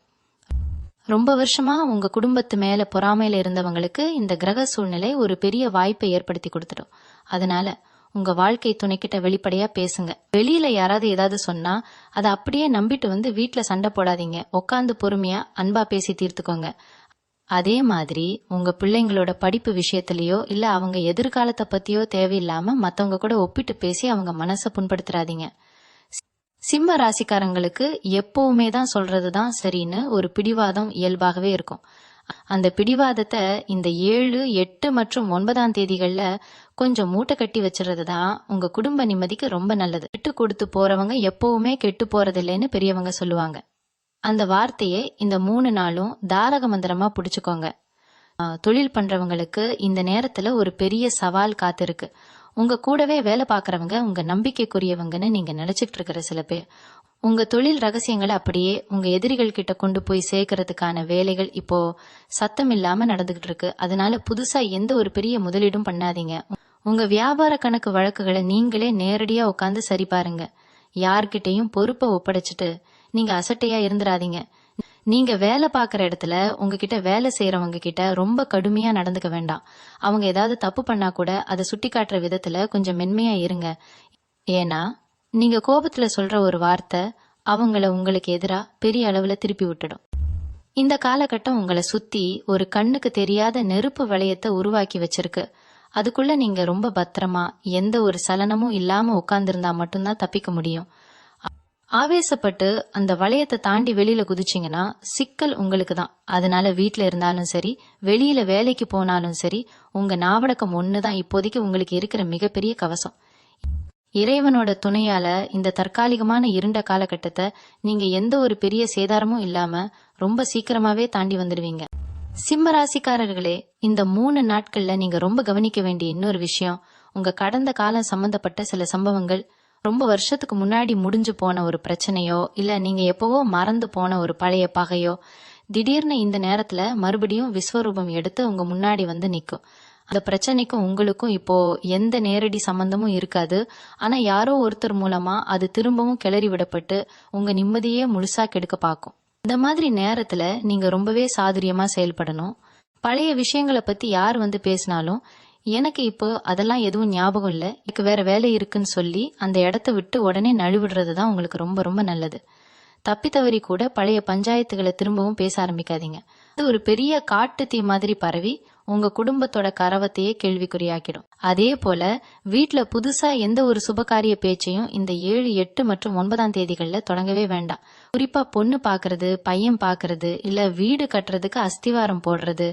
ரொம்ப வருஷமா உங்க குடும்பத்து மேல பொறாமையில இருந்தவங்களுக்கு இந்த கிரக சூழ்நிலை ஒரு பெரிய வாய்ப்பை ஏற்படுத்தி கொடுத்துடும். அதனால உங்க வாழ்க்கை துணைக்கிட்ட வெளிப்படையா பேசுங்க. வெளியில யாராவது ஏதாவது சொன்னா அதை அப்படியே நம்பிட்டு வந்து வீட்டுல சண்டை போடாதீங்க. உட்காந்து பொறுமையா அன்பா பேசி தீர்த்துக்கோங்க. அதே மாதிரி உங்க பிள்ளைங்களோட படிப்பு விஷயத்திலயோ இல்ல அவங்க எதிர்காலத்தை பத்தியோ தேவையில்லாம மத்தவங்க கூட ஒப்பிட்டு பேசி அவங்க மனசை புண்படுத்துறாதீங்க. சிம்ம ராசிக்காரங்களுக்கு எப்பவுமே தான் சொல்றதுதான் சரின்னு ஒரு பிடிவாதம் இயல்பாகவே இருக்கும். அந்த பிடிவாதத்தை இந்த 7, 8 மற்றும் 9ஆம் தேதிகள்ல கொஞ்சம் மூட்டை கட்டி வச்சுறது தான் உங்க குடும்ப நிம்மதிக்கு ரொம்ப நல்லது. விட்டு கொடுத்து போறவங்க எப்பவுமே கெட்டு போறதில்லைன்னு பெரியவங்க சொல்லுவாங்க. அந்த வார்த்தையை இந்த 3 நாளும் தாரக மந்திரமா புடிச்சுக்கோங்க. தொழில் பண்றவங்களுக்கு இந்த நேரத்துல ஒரு பெரிய சவால் காத்திருக்கு. உங்க கூடவே வேலை பாக்குறவங்க உங்க நம்பிக்கைக்குரியவங்கன்னு நீங்க நினைச்சிட்டு இருக்கிற சில பேர் உங்க தொழில் ரகசியங்களை அப்படியே உங்க எதிரிகள் கிட்ட கொண்டு போய் சேர்க்கறதுக்கான வேலைகள் இப்போ சத்தம் இல்லாம நடந்துகிட்டு இருக்கு. அதனால புதுசா எந்த ஒரு பெரிய முதலீடும் பண்ணாதீங்க. உங்க வியாபார கணக்கு வழக்குகளை நீங்களே நேரடியா உட்காந்து சரி பாருங்க. யார்கிட்டையும் பொறுப்பை ஒப்படைச்சிட்டு நீங்க அசட்டையா இருந்துராதீங்க. நீங்க வேலை பாக்குற இடத்துல உங்ககிட்ட வேலை செய்யறவங்க கிட்ட ரொம்ப கடுமையா நடந்துக்க வேண்டாம். அவங்க ஏதாவது தப்பு பண்ணா கூட அதை சுட்டி காட்டுற விதத்துல கொஞ்சம் மென்மையா இருங்க. ஏன்னா நீங்க கோபத்துல சொல்ற ஒரு வார்த்தை அவங்கள உங்களுக்கு எதிரா பெரிய அளவுல திருப்பி விட்டுடும். இந்த காலகட்டம் உங்களை சுத்தி ஒரு கண்ணுக்கு தெரியாத நெருப்பு வளையத்தை உருவாக்கி வச்சிருக்கு. அதுக்குள்ள நீங்க ரொம்ப பத்திரமா எந்த ஒரு சலனமும் இல்லாம உட்கார்ந்திருந்தா மட்டும்தான் தப்பிக்க முடியும். ஆவேசப்பட்டு அந்த வளையத்தை தாண்டி வெளியில குதிச்சிங்கன்னா சிக்கல் உங்களுக்கு தான். அதனால வீட்டுல இருந்தாலும் சரி வெளியில வேலைக்கு போனாலும் சரி உங்க நாவடக்கம் ஒண்ணுதான் இப்போதைக்கு உங்களுக்கு இருக்கிற மிகப்பெரிய கவசம். இறைவனோட துணையால இந்த தற்காலிகமான இருண்ட காலகட்டத்தை நீங்க எந்த ஒரு பெரிய சேதாரமும் இல்லாம ரொம்ப சீக்கிரமாவே தாண்டி வந்துடுவீங்க. சிம்ம ராசிக்காரர்களே, இந்த 3 நாட்கள்ல நீங்க ரொம்ப கவனிக்க வேண்டிய இன்னொரு விஷயம், உங்க கடந்த காலம் சம்பந்தப்பட்ட சில சம்பவங்கள், ரொம்ப வருஷத்துக்கு முன்னாடி முடிஞ்சு போன ஒரு பிரச்சனையோ இல்ல நீங்க எப்பவோ மறந்து போன ஒரு பழைய பகையோ திடீர்னு இந்த நேரத்துல மறுபடியும் விஸ்வரூபம் எடுத்து உங்க முன்னாடி வந்து நிக்கும். அந்த பிரச்சனைக்கும் உங்களுக்கும் இப்போ எந்த நேரடி சம்பந்தமும் இருக்காது. ஆனா யாரோ ஒருத்தர் மூலமா அது திரும்பவும் கிளறி விடப்பட்டு உங்க நிம்மதியே முழுசா கெடுக்க பார்க்கும். இந்த மாதிரி நேரத்துல நீங்க ரொம்பவே சாதுரியமா செயல்படணும். பழைய விஷயங்களை பத்தி யார் வந்து பேசினாலும் எனக்கு இப்போ அதெல்லாம் எதுவும் ஞாபகம் இல்லை, எனக்கு வேற வேலை இருக்குன்னு சொல்லி அந்த இடத்த விட்டு உடனே நழுவிடுறது தான் உங்களுக்கு ரொம்ப ரொம்ப நல்லது. தப்பி தவறி கூட பழைய பஞ்சாயத்துகளை திரும்பவும் பேச ஆரம்பிக்காதீங்க. அது ஒரு பெரிய காட்டு தீ மாதிரி பரவி உங்க குடும்பத்தோட கரவத்தையே கேள்விக்குறியாக்கிடும். அதே போல வீட்டுல புதுசா எந்த ஒரு சுபகாரிய பேச்சையும் இந்த 7, 8 மற்றும் 9ஆம் தேதிகள்ல தொடங்கவே வேண்டாம். குறிப்பா பொண்ணு பாக்குறது, பையன் பாக்குறது, இல்ல வீடு கட்டுறதுக்கு அஸ்திவாரம் போடுறது,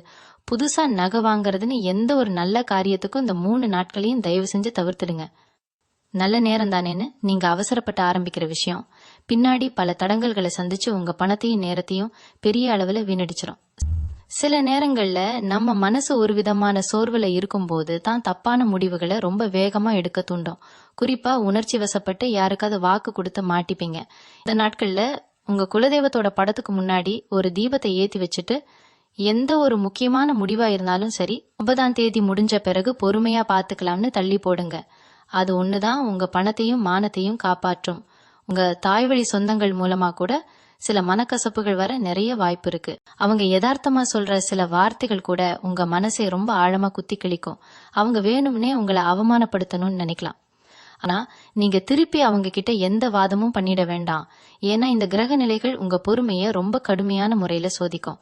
புதுசா நகை வாங்குறதுன்னு எந்த ஒரு நல்ல காரியத்துக்கும் இந்த 3 நாட்களையும் தயவு செஞ்சு தவிர்த்துடுங்க. நல்ல நேரம் தானேன்னு நீங்க அவசரப்பட்டு ஆரம்பிக்கிற விஷயம் பின்னாடி பல தடங்கல்களை சந்திச்சு உங்க பணத்தையும் நேரத்தையும் பெரிய அளவுல வீணடிச்சிடும். சில நேரங்கள்ல நம்ம மனசு ஒரு விதமான சோர்வுல இருக்கும்போது தான் தப்பான முடிவுகளை ரொம்ப வேகமா எடுக்க தூண்டும். குறிப்பா உணர்ச்சி வசப்பட்டு யாருக்காவது வாக்கு கொடுத்து மாட்டிப்பீங்க. இந்த நாட்கள்ல உங்க குலதெய்வத்தோட படத்துக்கு முன்னாடி ஒரு தீபத்தை ஏத்தி வச்சுட்டு எந்த ஒரு முக்கியமான முடிவா இருந்தாலும் சரி 9ஆம் தேதி முடிஞ்ச பிறகு பொறுமையா பாத்துக்கலாம்னு தள்ளி போடுங்க. அது ஒண்ணுதான் உங்க பணத்தையும் மானத்தையும் காப்பாற்றும். உங்க தாய் வழி சொந்தங்கள் மூலமா கூட சில மனக்கசப்புகள் வர நிறைய வாய்ப்பு இருக்கு. அவங்க யதார்த்தமா சொல்ற சில வார்த்தைகள் கூட உங்க மனசை ரொம்ப ஆழமா குத்தி கிழிக்கும். அவங்க வேணும்னே உங்களை அவமானப்படுத்தணும்னு நினைக்கலாம். ஆனா நீங்க திருப்பி அவங்க கிட்ட எந்த வாதமும் பண்ணிட வேண்டாம். ஏன்னா இந்த கிரக நிலைகள் உங்க பொறுமையை ரொம்ப கடுமையான முறையில சோதிக்கும்.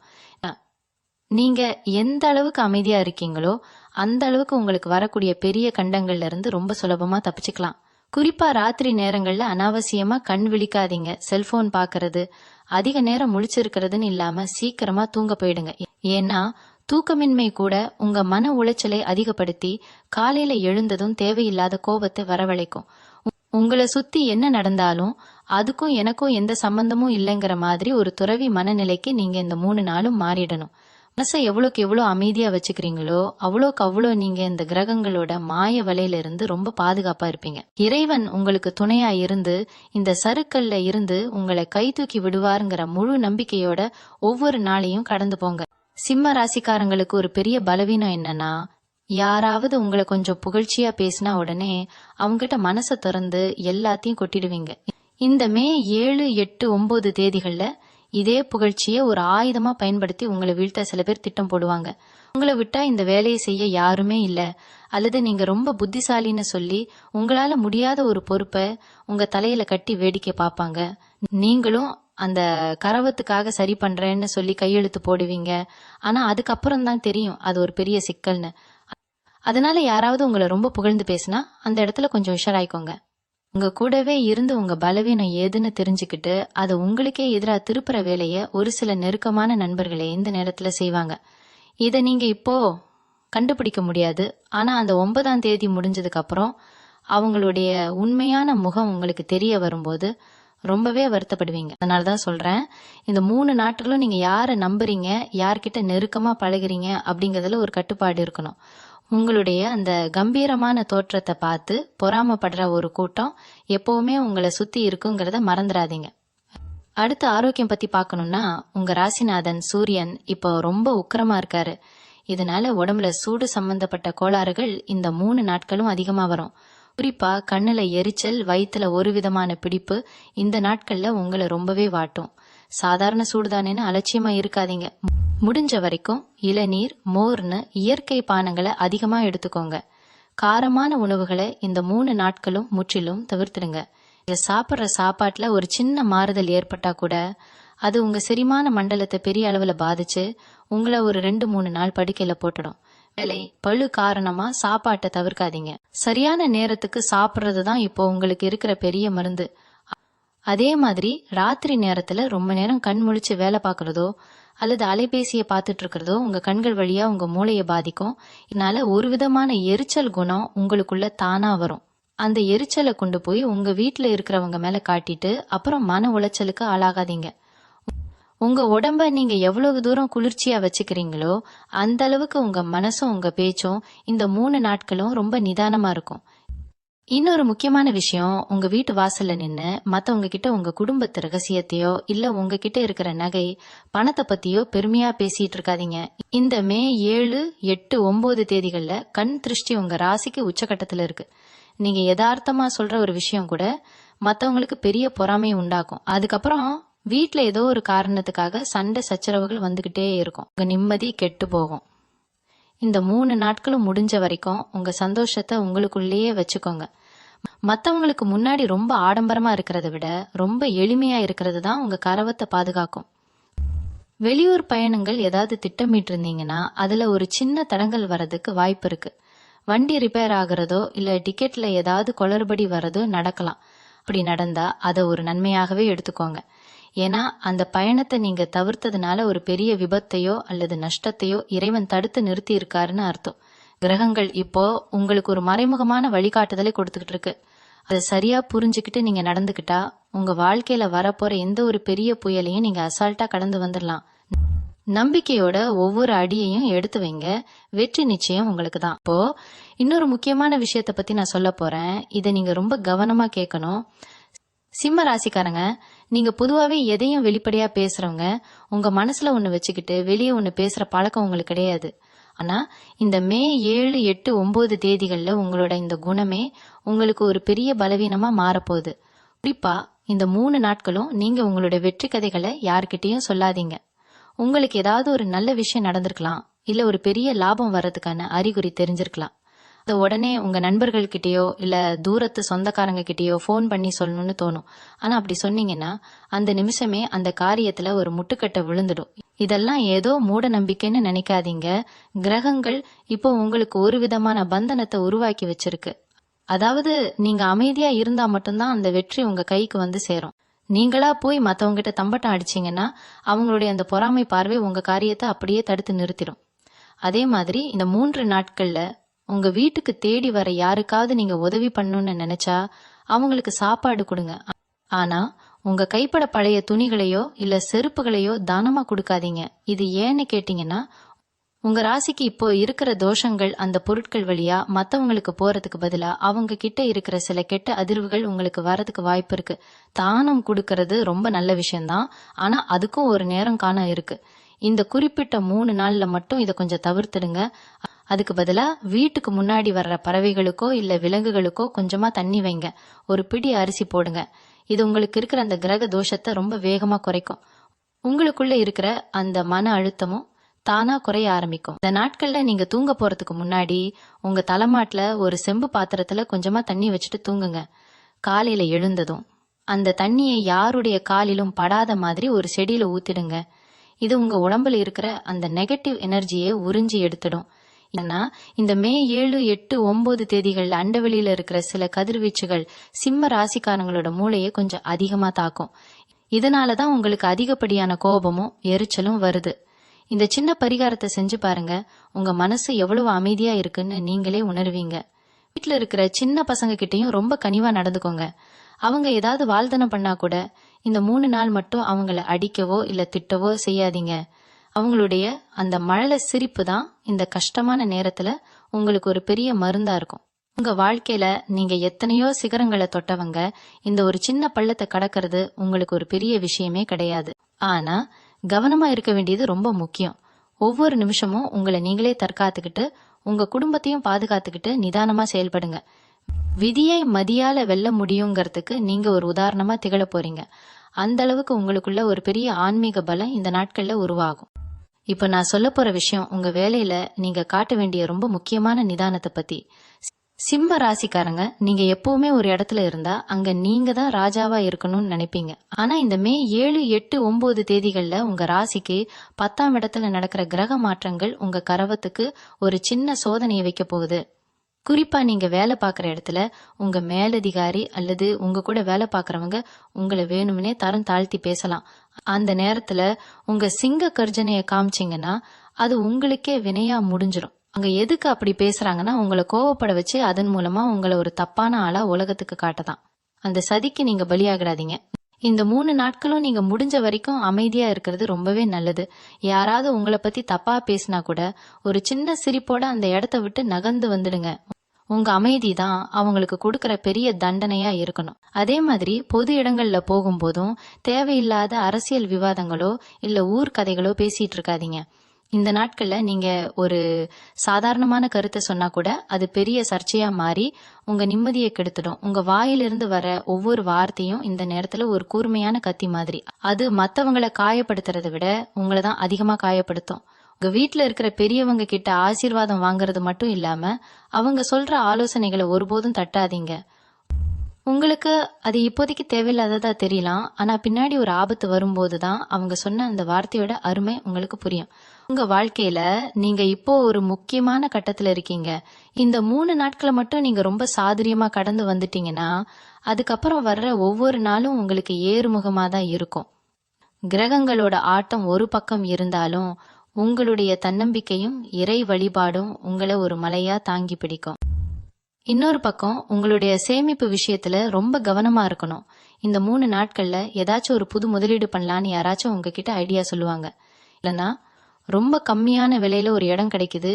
நீங்க எந்த அளவுக்கு அமைதியா இருக்கீங்களோ அந்த அளவுக்கு உங்களுக்கு வரக்கூடிய பெரிய கண்டங்கள்ல இருந்து ரொம்ப சுலபமா தப்பிச்சுக்கலாம். குறிப்பா ராத்திரி நேரங்கள்ல அனாவசியமா கண் விழிக்காதீங்க. செல்போன் பாக்குறது, அதிக நேரம் முழிச்சிருக்கிறதுன்னு இல்லாம சீக்கிரமா தூங்க போயிடுங்க. ஏன்னா தூக்கமின்மை கூட உங்க மன உளைச்சலை அதிகப்படுத்தி காலையில எழுந்ததும் தேவையில்லாத கோபத்தை வரவழைக்கும். உங்களை சுத்தி என்ன நடந்தாலும் அதுக்கும் எனக்கும் எந்த சம்பந்தமும் இல்லைங்கிற மாதிரி ஒரு துறவி மனநிலைக்கு நீங்க இந்த 3 நாளும் மாறிடணும். மனசை எவ்வளோக்கு எவ்வளோ அமைதியா வச்சுக்கிறீங்களோ அவ்வளோக்கு அவ்வளோ நீங்க இந்த கிரகங்களோட மாய வலையில இருந்து ரொம்ப பாதுகாப்பா இருப்பீங்க. இறைவன் உங்களுக்கு துணையா இருந்து இந்த சறுக்கல்ல இருந்து உங்களை கை தூக்கி விடுவாருங்கிற முழு நம்பிக்கையோட ஒவ்வொரு நாளையும் கடந்து போங்க. சிம்ம ராசிக்காரங்களுக்கு ஒரு பெரிய பலவீனம் என்னன்னா, யாராவது உங்களை கொஞ்சம் புகழ்ச்சியா பேசினா உடனே அவங்ககிட்ட மனசை திறந்து எல்லாத்தையும் கொட்டிடுவீங்க. இந்த மே 7, 8, 9 தேதிகள்ல இதே புகழ்ச்சியை ஒரு ஆயுதமா பயன்படுத்தி உங்களை வீழ்த்த சில பேர் திட்டம் போடுவாங்க. உங்களை விட்டா இந்த வேலையை செய்ய யாருமே இல்ல, அல்லது நீங்க ரொம்ப புத்திசாலின்னு சொல்லி உங்களால முடியாத ஒரு பொறுப்பை உங்க தலையில கட்டி வேடிக்கை பார்ப்பாங்க. நீங்களும் அந்த கரவத்துக்காக சரி பண்றேன்னு சொல்லி கையெழுத்து போடுவீங்க. ஆனா அதுக்கப்புறம் தான் தெரியும் அது ஒரு பெரிய சிக்கல்னு. அதனால யாராவது உங்களை ரொம்ப புகழ்ந்து பேசினா அந்த இடத்துல கொஞ்சம் உஷாராய்க்கோங்க. உங்க கூடவே இருந்து உங்க பலவீனம் ஏதுன்னு தெரிஞ்சுக்கிட்டு அதை உங்களுக்கே எதிராக திருப்புற வேலைய ஒரு சில நெருக்கமான நண்பர்களே இந்த நேரத்துல செய்வாங்க. இதை நீங்க இப்போ கண்டுபிடிக்க முடியாது. ஆனா அந்த 9ஆம் தேதி முடிஞ்சதுக்கு அப்புறம் அவங்களுடைய உண்மையான முகம் உங்களுக்கு தெரிய வரும்போது ரொம்பவே வருத்தப்படுவீங்க. அதனாலதான் சொல்றேன், இந்த 3 நாட்களும் நீங்க யாரை நம்புறீங்க, யார்கிட்ட நெருக்கமா பழகுறீங்க அப்படிங்கறதுல ஒரு கட்டுப்பாடு இருக்கணும். உங்களுடைய அந்த கம்பீரமான தோற்றத்தை பார்த்து பொறாமப்படுற ஒரு கூட்டம் எப்பவுமே உங்களை சுத்தி இருக்குங்கிறத மறந்துடாதீங்க. அடுத்து ஆரோக்கியம் பத்தி பார்க்கணும்னா, உங்க ராசிநாதன் சூரியன் இப்போ ரொம்ப உக்கிரமா இருக்காரு. இதனால உடம்புல சூடு சம்பந்தப்பட்ட கோளாறுகள் இந்த 3 நாட்களும் அதிகமா வரும். குறிப்பா கண்ணுல எரிச்சல், வயிற்றுல ஒரு விதமான பிடிப்பு இந்த நாட்கள்ல உங்களை ரொம்பவே வாட்டும். சாதாரண சூடுதானேன்னு அலட்சியமா இருக்காதீங்க. முடிஞ்ச வரைக்கும் இளநீர், மோர்னு இயற்கை பானங்களை அதிகமா எடுத்துக்கோங்க. காரமான உணவுகளை இந்த 3 நாட்களும் முற்றிலும் தவிர்த்துடுங்க. இதை சாப்பிட்ற சாப்பாட்டுல ஒரு சின்ன மாறுதல் ஏற்பட்டா கூட அது உங்க செரிமான மண்டலத்தை பெரிய அளவுல பாதிச்சு உங்களை ஒரு 2-3 நாள் படுக்கையில போட்டுடும். வேலை பழு காரணமா சாப்பாட்டை தவிர்க்காதீங்க. சரியான நேரத்துக்கு சாப்பிட்றதுதான் இப்போ உங்களுக்கு இருக்கிற பெரிய மருந்து. அதே மாதிரி ராத்திரி நேரத்துல ரொம்ப நேரம் கண் முழிச்சு வேலை பார்க்கறதோ அல்லது அலைபேசியை பார்த்துட்டு இருக்கிறதோ உங்க கண்கள் வழியா உங்க மூளையை பாதிக்கும். இதனால ஒரு விதமான எரிச்சல் குணம் உங்களுக்குள்ள தானா வரும். அந்த எரிச்சலை கொண்டு போய் உங்க வீட்டுல இருக்கிறவங்க மேல காட்டிட்டு அப்புறம் மன உளைச்சலுக்கு ஆளாகாதீங்க. உங்க உடம்ப நீங்க எவ்வளவு தூரம் குளிர்ச்சியா வச்சுக்கிறீங்களோ அந்த அளவுக்கு உங்க மனசும் உங்க பேச்சும் இந்த 3 நாட்களும் ரொம்ப நிதானமா இருக்கும். இன்னொரு முக்கியமான விஷயம், உங்க வீட்டு வாசல்ல நின்னு மத்தவங்க கிட்ட உங்க குடும்பத்து ரகசியத்தையோ இல்ல உங்ககிட்ட இருக்கிற நகை, பணத்தை பத்தியோ பெருமையா பேசிட்டு இருக்காதீங்க. இந்த மே 7, 8, 9 தேதிகள்ல கண் திருஷ்டி உங்க ராசிக்கு உச்சகட்டத்துல இருக்கு. நீங்க யதார்த்தமா சொல்ற ஒரு விஷயம் கூட மத்தவங்களுக்கு பெரிய பொறாமையை உண்டாக்கும். அதுக்கப்புறம் வீட்டுல ஏதோ ஒரு காரணத்துக்காக சண்டை சச்சரவுகள் வந்துகிட்டே இருக்கும். உங்க நிம்மதி கெட்டு போகும். இந்த 3 நாட்களும் முடிஞ்ச வரைக்கும் உங்க சந்தோஷத்தை உங்களுக்குள்ளேயே வச்சுக்கோங்க. மத்தவங்களுக்கு முன்னாடி ரொம்ப ஆடம்பரமா இருக்கிறத விட ரொம்ப எளிமையா இருக்கிறது தான் உங்க கரவத்தை பாதுகாக்கும். வெளியூர் பயணங்கள் ஏதாவது திட்டமிட்டு இருந்தீங்கன்னா அதுல ஒரு சின்ன தடங்கல் வர்றதுக்கு வாய்ப்பு இருக்கு. வண்டி ரிப்பேர் ஆகுறதோ இல்ல டிக்கெட்ல ஏதாவது குளறுபடி வர்றதோ நடக்கலாம். அப்படி நடந்தா அதை ஒரு நன்மையாகவே எடுத்துக்கோங்க. ஏன்னா அந்த பயணத்தை நீங்க தவிர்த்ததுனால ஒரு பெரிய விபத்தையோ அல்லது நஷ்டத்தையோ இறைவன் தடுத்து நிறுத்தி இருக்காருன்னு அர்த்தம். கிரகங்கள் இப்போ உங்களுக்கு ஒரு மறைமுகமான வழிகாட்டுதலை கொடுத்துக்கிட்டு இருக்கு. அதை சரியா புரிஞ்சுக்கிட்டு நீங்க நடந்துக்கிட்டா உங்க வாழ்க்கையில வரப்போற எந்த ஒரு பெரிய புயலையும் நீங்க அசால்ட்டா கடந்து வந்துடலாம். நம்பிக்கையோட ஒவ்வொரு அடியையும் எடுத்து வைங்க. வெற்றி நிச்சயம் உங்களுக்கு தான். இப்போ இன்னொரு முக்கியமான விஷயத்த பத்தி நான் சொல்ல போறேன். இதை நீங்க ரொம்ப கவனமா கேட்கணும். சிம்ம ராசிக்காரங்க, நீங்க பொதுவாவே எதையும் வெளிப்படையா பேசுறவங்க. உங்க மனசுல ஒண்ணு வச்சுக்கிட்டு வெளியே ஒண்ணு பேசுற பழக்கம் உங்களுக்கு கிடையாது. ஆனா இந்த மே 7, 8, 9 தேதிகள்ல உங்களோட இந்த குணமே உங்களுக்கு ஒரு பெரிய பலவீனமா மாறப்போகுது. குறிப்பா இந்த 3 நாட்களும் நீங்க உங்களோட வெற்றி கதைகளை யார்கிட்டயும் சொல்லாதீங்க. உங்களுக்கு ஏதாவது ஒரு நல்ல விஷயம் நடந்திருக்கலாம், இல்ல ஒரு பெரிய லாபம் வர்றதுக்கான அறிகுறி தெரிஞ்சிருக்கலாம். அதை உடனே உங்க நண்பர்கள் கிட்டயோ இல்ல தூரத்து சொந்தக்காரங்க கிட்டயோ போன் பண்ணி சொல்லணும்னு தோணும். ஆனா அப்படி சொன்னீங்கன்னா அந்த நிமிஷமே அந்த காரியத்துல ஒரு முட்டுக்கட்டை விழுந்துடும். இதெல்லாம் ஏதோ மூட நம்பிக்கைன்னு நினைக்காதீங்க. கிரகங்கள் இப்போ உங்களுக்கு ஒரு விதமான பந்தனத்தை உருவாக்கி வச்சிருக்கு. அதாவது நீங்க அமைதியா இருந்தா மட்டும்தான் அந்த வெற்றி உங்க கைக்கு வந்து சேரும். நீங்களா போய் மத்தவங்க கிட்ட தம்பட்டம் அடிச்சீங்கன்னா அவங்களுடைய அந்த பொறாமை பார்வை உங்க காரியத்தை அப்படியே தடுத்து நிறுத்திடும். அதே மாதிரி இந்த 3 நாட்கள்ல உங்க வீட்டுக்கு தேடி வர யாருக்காவது நீங்க உதவி பண்ணணும்னு நினைச்சா அவங்களுக்கு சாப்பாடு கொடுங்க. ஆனா உங்க கைப்பட பழைய துணிகளையோ இல்ல செருப்புகளையோ தானமா கொடுக்காதீங்க. இது ஏன்னு கேட்டீங்கன்னா, உங்க ராசிக்கு இப்போ இருக்கிற தோஷங்கள் அந்த பொருட்கள் வழியா மத்தவங்களுக்கு போறதுக்கு பதிலா அவங்க கிட்ட இருக்கிற சில கெட்ட அதிர்வுகள் உங்களுக்கு வரதுக்கு வாய்ப்பு இருக்கு. தானம் கொடுக்கறது ரொம்ப நல்ல விஷயம்தான், ஆனா அதுக்கும் ஒரு நேரம் காண இருக்கு. இந்த குறிப்பிட்ட 3 நாள்ல மட்டும் இதை கொஞ்சம் தவிர்த்துடுங்க. அதுக்கு பதிலா வீட்டுக்கு முன்னாடி வர்ற பறவைகளுக்கோ இல்ல விலங்குகளுக்கோ கொஞ்சமா தண்ணி வைங்க. ஒரு பிடி அரிசி போடுங்க. இது உங்களுக்கு இருக்கிற அந்த கிரக தோஷத்தை ரொம்ப வேகமா குறைக்கும். உங்களுக்குள்ள இருக்கிற அந்த மன அழுத்தமும் தானா குறைய ஆரம்பிக்கும். இந்த நாட்கள்ல நீங்க தூங்க போறதுக்கு முன்னாடி உங்க தலைமாட்டுல ஒரு செம்பு பாத்திரத்துல கொஞ்சமா தண்ணி வச்சுட்டு தூங்குங்க. காலையில எழுந்ததும் அந்த தண்ணியை யாருடைய காலிலும் படாத மாதிரி ஒரு செடியில ஊத்திடுங்க. இது உங்க உடம்புல இருக்கிற அந்த நெகட்டிவ் எனர்ஜியை உறிஞ்சி எடுத்துடும். ஏன்னா இந்த மே 7, 8, 9 தேதிகள்ல அண்டவெளியில இருக்கிற சில கதிர்வீச்சுகள் சிம்ம ராசிக்காரங்களோட மூளையை கொஞ்சம் அதிகமா தாக்கும். இதனாலதான் உங்களுக்கு அதிகப்படியான கோபமும் எரிச்சலும் வருது. இந்த சின்ன பரிகாரத்தை செஞ்சு பாருங்க. உங்க மனசு எவ்வளவு அமைதியா இருக்குன்னு நீங்களே உணர்வீங்க. வீட்டுல இருக்கிற சின்ன பசங்க கிட்டயும் ரொம்ப கனிவா நடந்துக்கோங்க. அவங்க ஏதாவது வாழ்த்தனம் பண்ணா கூட இந்த 3 நாள் மட்டும் அவங்கள அடிக்கவோ இல்ல திட்டவோ செய்யாதீங்க. அவங்களுடைய அந்த மழலை சிரிப்பு தான் இந்த கஷ்டமான நேரத்துல உங்களுக்கு ஒரு பெரிய மருந்தா இருக்கும். உங்க வாழ்க்கையில நீங்க எத்தனையோ சிகரங்களை தொட்டவங்க இந்த ஒரு சின்ன பள்ளத்தை கடக்கிறது உங்களுக்கு ஒரு பெரிய விஷயமே கிடையாது. ஆனா கவனமா இருக்க வேண்டியது ரொம்ப முக்கியம். ஒவ்வொரு நிமிஷமும் உங்களை நீங்களே தற்காத்துக்கிட்டு உங்க குடும்பத்தையும் பாதுகாத்துக்கிட்டு நிதானமா செயல்படுங்க. விதியை மதியால வெல்ல முடியுங்கிறதுக்கு நீங்க ஒரு உதாரணமா திகழ போறீங்க. அந்த அளவுக்கு உங்களுக்குள்ள ஒரு பெரிய ஆன்மீக பலம் இந்த நாட்கள்ல உருவாகும். இப்ப நான் சொல்ல போற விஷயம் உங்க வேலையில நீங்க காட்ட வேண்டிய ரொம்ப முக்கியமான நிதானத்தை பத்தி. சிம்ம ராசிக்காரங்க நீங்க எப்பவுமே ஒரு இடத்துல இருந்தா அங்க நீங்க தான் ராஜாவா இருக்கணும்னு நினைப்பீங்க. ஆனா இந்த மே 7, 8, 9 தேதிகள்ல உங்க ராசிக்கு 10ஆம் இடத்துல நடக்கிற கிரக மாற்றங்கள் உங்க கரவத்துக்கு ஒரு சின்ன சோதனையை வைக்க போகுது. குறிப்பா நீங்க வேலை பார்க்குற இடத்துல உங்க மேலதிகாரி அல்லது உங்க கூட வேலை பார்க்கறவங்க உங்களை வேணும்னே தரம் தாழ்த்தி பேசலாம். அந்த நேரத்துல உங்க சிங்க கர்ஜனைய காமிச்சிங்கன்னா அது உங்களுக்கே வினையா முடிஞ்சிடும். அங்க எதுக்கு அப்படி பேசுறாங்கன்னா உங்களை கோவப்பட வச்சு அதன் மூலமா உங்களை ஒரு தப்பான ஆளா உலகத்துக்கு காட்டதான். அந்த சதிக்கு நீங்க பலியாகிடாதீங்க. இந்த 3 நாட்களும் நீங்க முடிஞ்ச வரைக்கும் அமைதியா இருக்கிறது ரொம்பவே நல்லது. யாராவது உங்களை பத்தி தப்பா பேசினா கூட ஒரு சின்ன சிரிப்போட அந்த இடத்த விட்டு நகர்ந்து வந்துடுங்க. உங்க அமைதி தான் அவங்களுக்கு கொடுக்கற பெரிய தண்டனையா இருக்கணும். அதே மாதிரி பொது இடங்கள்ல போகும்போதும் தேவையில்லாத அரசியல் விவாதங்களோ இல்ல ஊர் கதைகளோ பேசிட்டு இருக்காதீங்க. இந்த நாட்கள்ல நீங்க ஒரு சாதாரணமான கருத்தை சொன்னா கூட அது பெரிய சர்ச்சையா மாறி உங்க நிம்மதியை கெடுத்துடும். உங்க வாயிலிருந்து வர ஒவ்வொரு வார்த்தையும் இந்த நேரத்துல ஒரு கூர்மையான கத்தி மாதிரி. அது மத்தவங்களை காயப்படுத்துறதை விட உங்களை தான் அதிகமா காயப்படுத்தும். உங்க வீட்டுல இருக்கிற பெரியவங்க கிட்ட ஆசீர்வாதம் வாங்குறது மட்டும் இல்லாம அவங்க சொல்ற ஆலோசனைகளை ஒருபோதும் தட்டாதீங்க. உங்களுக்கு அது இப்போதைக்கு தேவையில்லாததா தெரியலாம், ஆனா பின்னாடி ஒரு ஆபத்து வரும்போதுதான் அவங்க சொன்ன அந்த வார்த்தையோட அருமை உங்களுக்கு புரியும். உங்க வாழ்க்கையில நீங்க இப்போ ஒரு முக்கியமான கட்டத்துல இருக்கீங்க. இந்த 3 நாட்களை மட்டும் நீங்க ரொம்ப சாதுரியமா கடந்து வந்துட்டீங்கன்னா அதுக்கப்புறம் வர்ற ஒவ்வொரு நாளும் உங்களுக்கு ஏறுமுகமா தான் இருக்கும். கிரகங்களோட ஆட்டம் ஒரு பக்கம் இருந்தாலும் உங்களுடைய தன்னம்பிக்கையும் இறை வழிபாடும் உங்களை ஒரு மலையா தாங்கி பிடிக்கும். இன்னொரு பக்கம் உங்களுடைய சேமிப்பு விஷயத்துல ரொம்ப கவனமா இருக்கணும். இந்த 3 நாட்கள்ல ஏதாச்சும் ஒரு புது முதலீடு பண்ணலான்னு யாராச்சும் உங்ககிட்ட ஐடியா சொல்லுவாங்க. இல்லைன்னா ரொம்ப கம்மியான விலையில ஒரு இடம் கிடைக்குது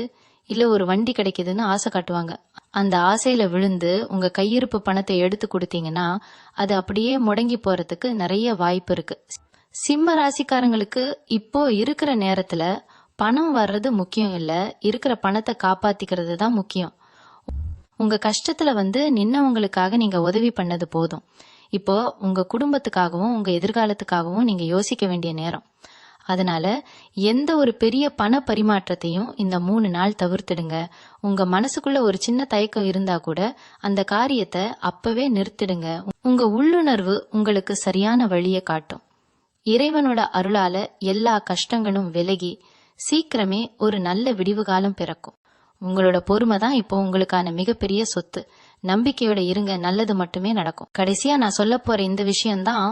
இல்ல ஒரு வண்டி கிடைக்குதுன்னு ஆசை காட்டுவாங்க. அந்த ஆசையில விழுந்து உங்க கையிருப்பு பணத்தை எடுத்து கொடுத்தீங்கன்னா அது அப்படியே முடங்கி போறதுக்கு நிறைய வாய்ப்பு இருக்கு. சிம்ம ராசிக்காரங்களுக்கு இப்போ இருக்கிற நேரத்துல பணம் வர்றது முக்கியம் இல்ல, இருக்கிற பணத்தை காப்பாத்திக்கிறது தான் முக்கியம். உங்க கஷ்டத்துல நின்னவங்களுக்காக நீங்க உதவி பண்ணது போதும். இப்போ உங்க குடும்பத்துக்காகவும் உங்க எதிர்காலத்துக்காகவும் நீங்க யோசிக்க வேண்டிய நேரம். அதனால எந்த ஒரு பெரிய பண பரிமாற்றத்தையும் இந்த 3 நாள் தவிர்த்திடுங்க. உங்க மனசுக்குள்ள ஒரு சின்ன தயக்கம் இருந்தா கூட அந்த காரியத்தை அப்பவே நிறுத்திடுங்க. உங்க உள்ளுணர்வு உங்களுக்கு சரியான வழியை காட்டும். இறைவனோட அருளால எல்லா கஷ்டங்களும் விலகி சீக்கிரமே ஒரு நல்ல விடிவு காலம் பிறக்கும். உங்களோட பொறுமை தான் இப்போ உங்களுக்கான மிகப்பெரிய சொத்து. நம்பிக்கையோட இருங்க, நல்லது மட்டுமே நடக்கும். கடைசியா நான் சொல்ல போற இந்த விஷயம்தான்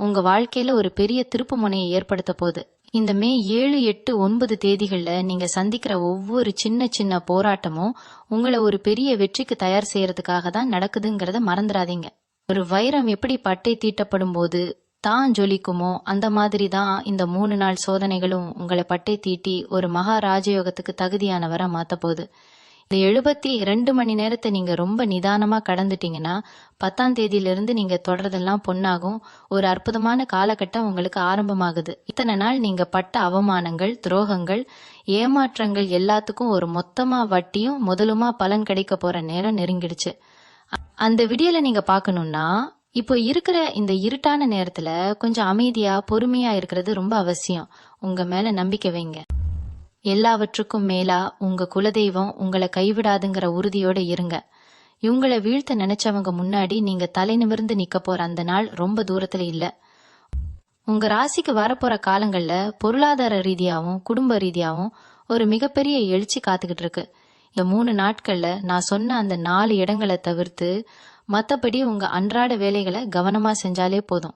உங்க வாழ்க்கையில ஒரு பெரிய திருப்பு முனையை ஏற்படுத்த போகுது. இந்த மே 7, 8, 9 தேதிகள்ல நீங்க சந்திக்கிற ஒவ்வொரு சின்ன சின்ன போராட்டமும் உங்களை ஒரு பெரிய வெற்றிக்கு தயார் செய்யறதுக்காக தான் நடக்குதுங்கிறத மறந்துடாதீங்க. ஒரு வைரம் எப்படி பட்டை தீட்டப்படும் போது தான் ஜொலிக்குமோ அந்த மாதிரி தான் இந்த 3 நாள் சோதனைகளும் உங்களை பட்டை தீட்டி ஒரு மகா ராஜயோகத்துக்கு தகுதியானவரா மாத்த போகுது. இந்த 72 மணி நேரத்தை நீங்க ரொம்ப நிதானமா கடந்துட்டீங்கன்னா 10ஆம் தேதியிலிருந்து நீங்க தொடர்றதெல்லாம் பொன்னாகும். ஒரு அற்புதமான காலகட்டம் உங்களுக்கு ஆரம்பமாகுது. இத்தனை நாள் நீங்க பட்ட அவமானங்கள், துரோகங்கள், ஏமாற்றங்கள் எல்லாத்துக்கும் ஒரு மொத்தமா வட்டியும் முதலுமா பலன் கிடைக்க போற நேரம் நெருங்கிடுச்சு. அந்த விடியலை நீங்க பார்க்கணும்னா இப்போ இருக்கிற இந்த இருட்டான நேரத்துல கொஞ்சம் அமைதியா பொறுமையா இருக்கிறது ரொம்ப அவசியம். உங்க மேல நம்பிக்கை வைங்க. எல்லாவற்றுக்கும் மேலா உங்க குலதெய்வம் உங்களை கைவிடாதுங்கிற உறுதியோட இருங்க. இவங்களை வீழ்த்த நினைச்சவங்க முன்னாடி நீங்க தலை நிமிர்ந்து நிக்க போற அந்த நாள் ரொம்ப தூரத்துல இல்ல. உங்க ராசிக்கு வரப்போற காலங்கள்ல பொருளாதார ரீதியாவும் குடும்ப ரீதியாவும் ஒரு மிகப்பெரிய எழுச்சி காத்துக்கிட்டு இருக்கு. இந்த 3 நாட்கள்ல நான் சொன்ன அந்த 4 இடங்களை தவிர்த்து மத்தபடி உங்க அன்றாட வேலைகளை கவனமா செஞ்சாலே போதும்.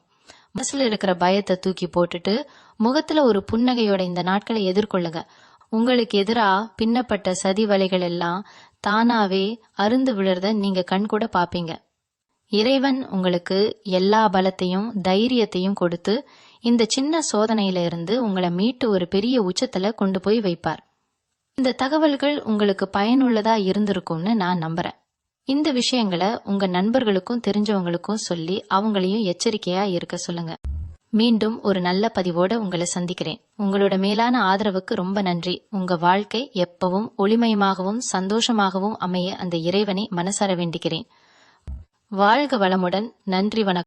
மனசுல இருக்கிற பயத்தை தூக்கி போட்டுட்டு முகத்துல ஒரு புன்னகையோட இந்த நாட்களை எதிர்கொள்ளுங்க. உங்களுக்கு எதிரா பின்னப்பட்ட சதி வலைகள் எல்லாம் தானாவே அருந்து விழுறத நீங்க கண்கூட பாப்பீங்க. இறைவன் உங்களுக்கு எல்லா பலத்தையும் தைரியத்தையும் கொடுத்து இந்த சின்ன சோதனையில இருந்து உங்களை மீட்டு ஒரு பெரிய உச்சத்துல கொண்டு போய் வைப்பார். இந்த தகவல்கள் உங்களுக்கு பயனுள்ளதா இருந்திருக்கும்னு நான் நம்புறேன். இந்த விஷயங்களை உங்க நண்பர்களுக்கும் தெரிஞ்சவங்களுக்கும் சொல்லி அவங்களையும் எச்சரிக்கையா இருக்க சொல்லுங்க. மீண்டும் ஒரு நல்ல பதிவோட உங்களை சந்திக்கிறேன். உங்களோட மேலான ஆதரவுக்கு ரொம்ப நன்றி. உங்க வாழ்க்கை எப்பவும் ஒளிமயமாகவும் சந்தோஷமாகவும் அமைய அந்த இறைவனை மனசார வேண்டிக்கிறேன். வாழ்க வளமுடன். நன்றி, வணக்கம்.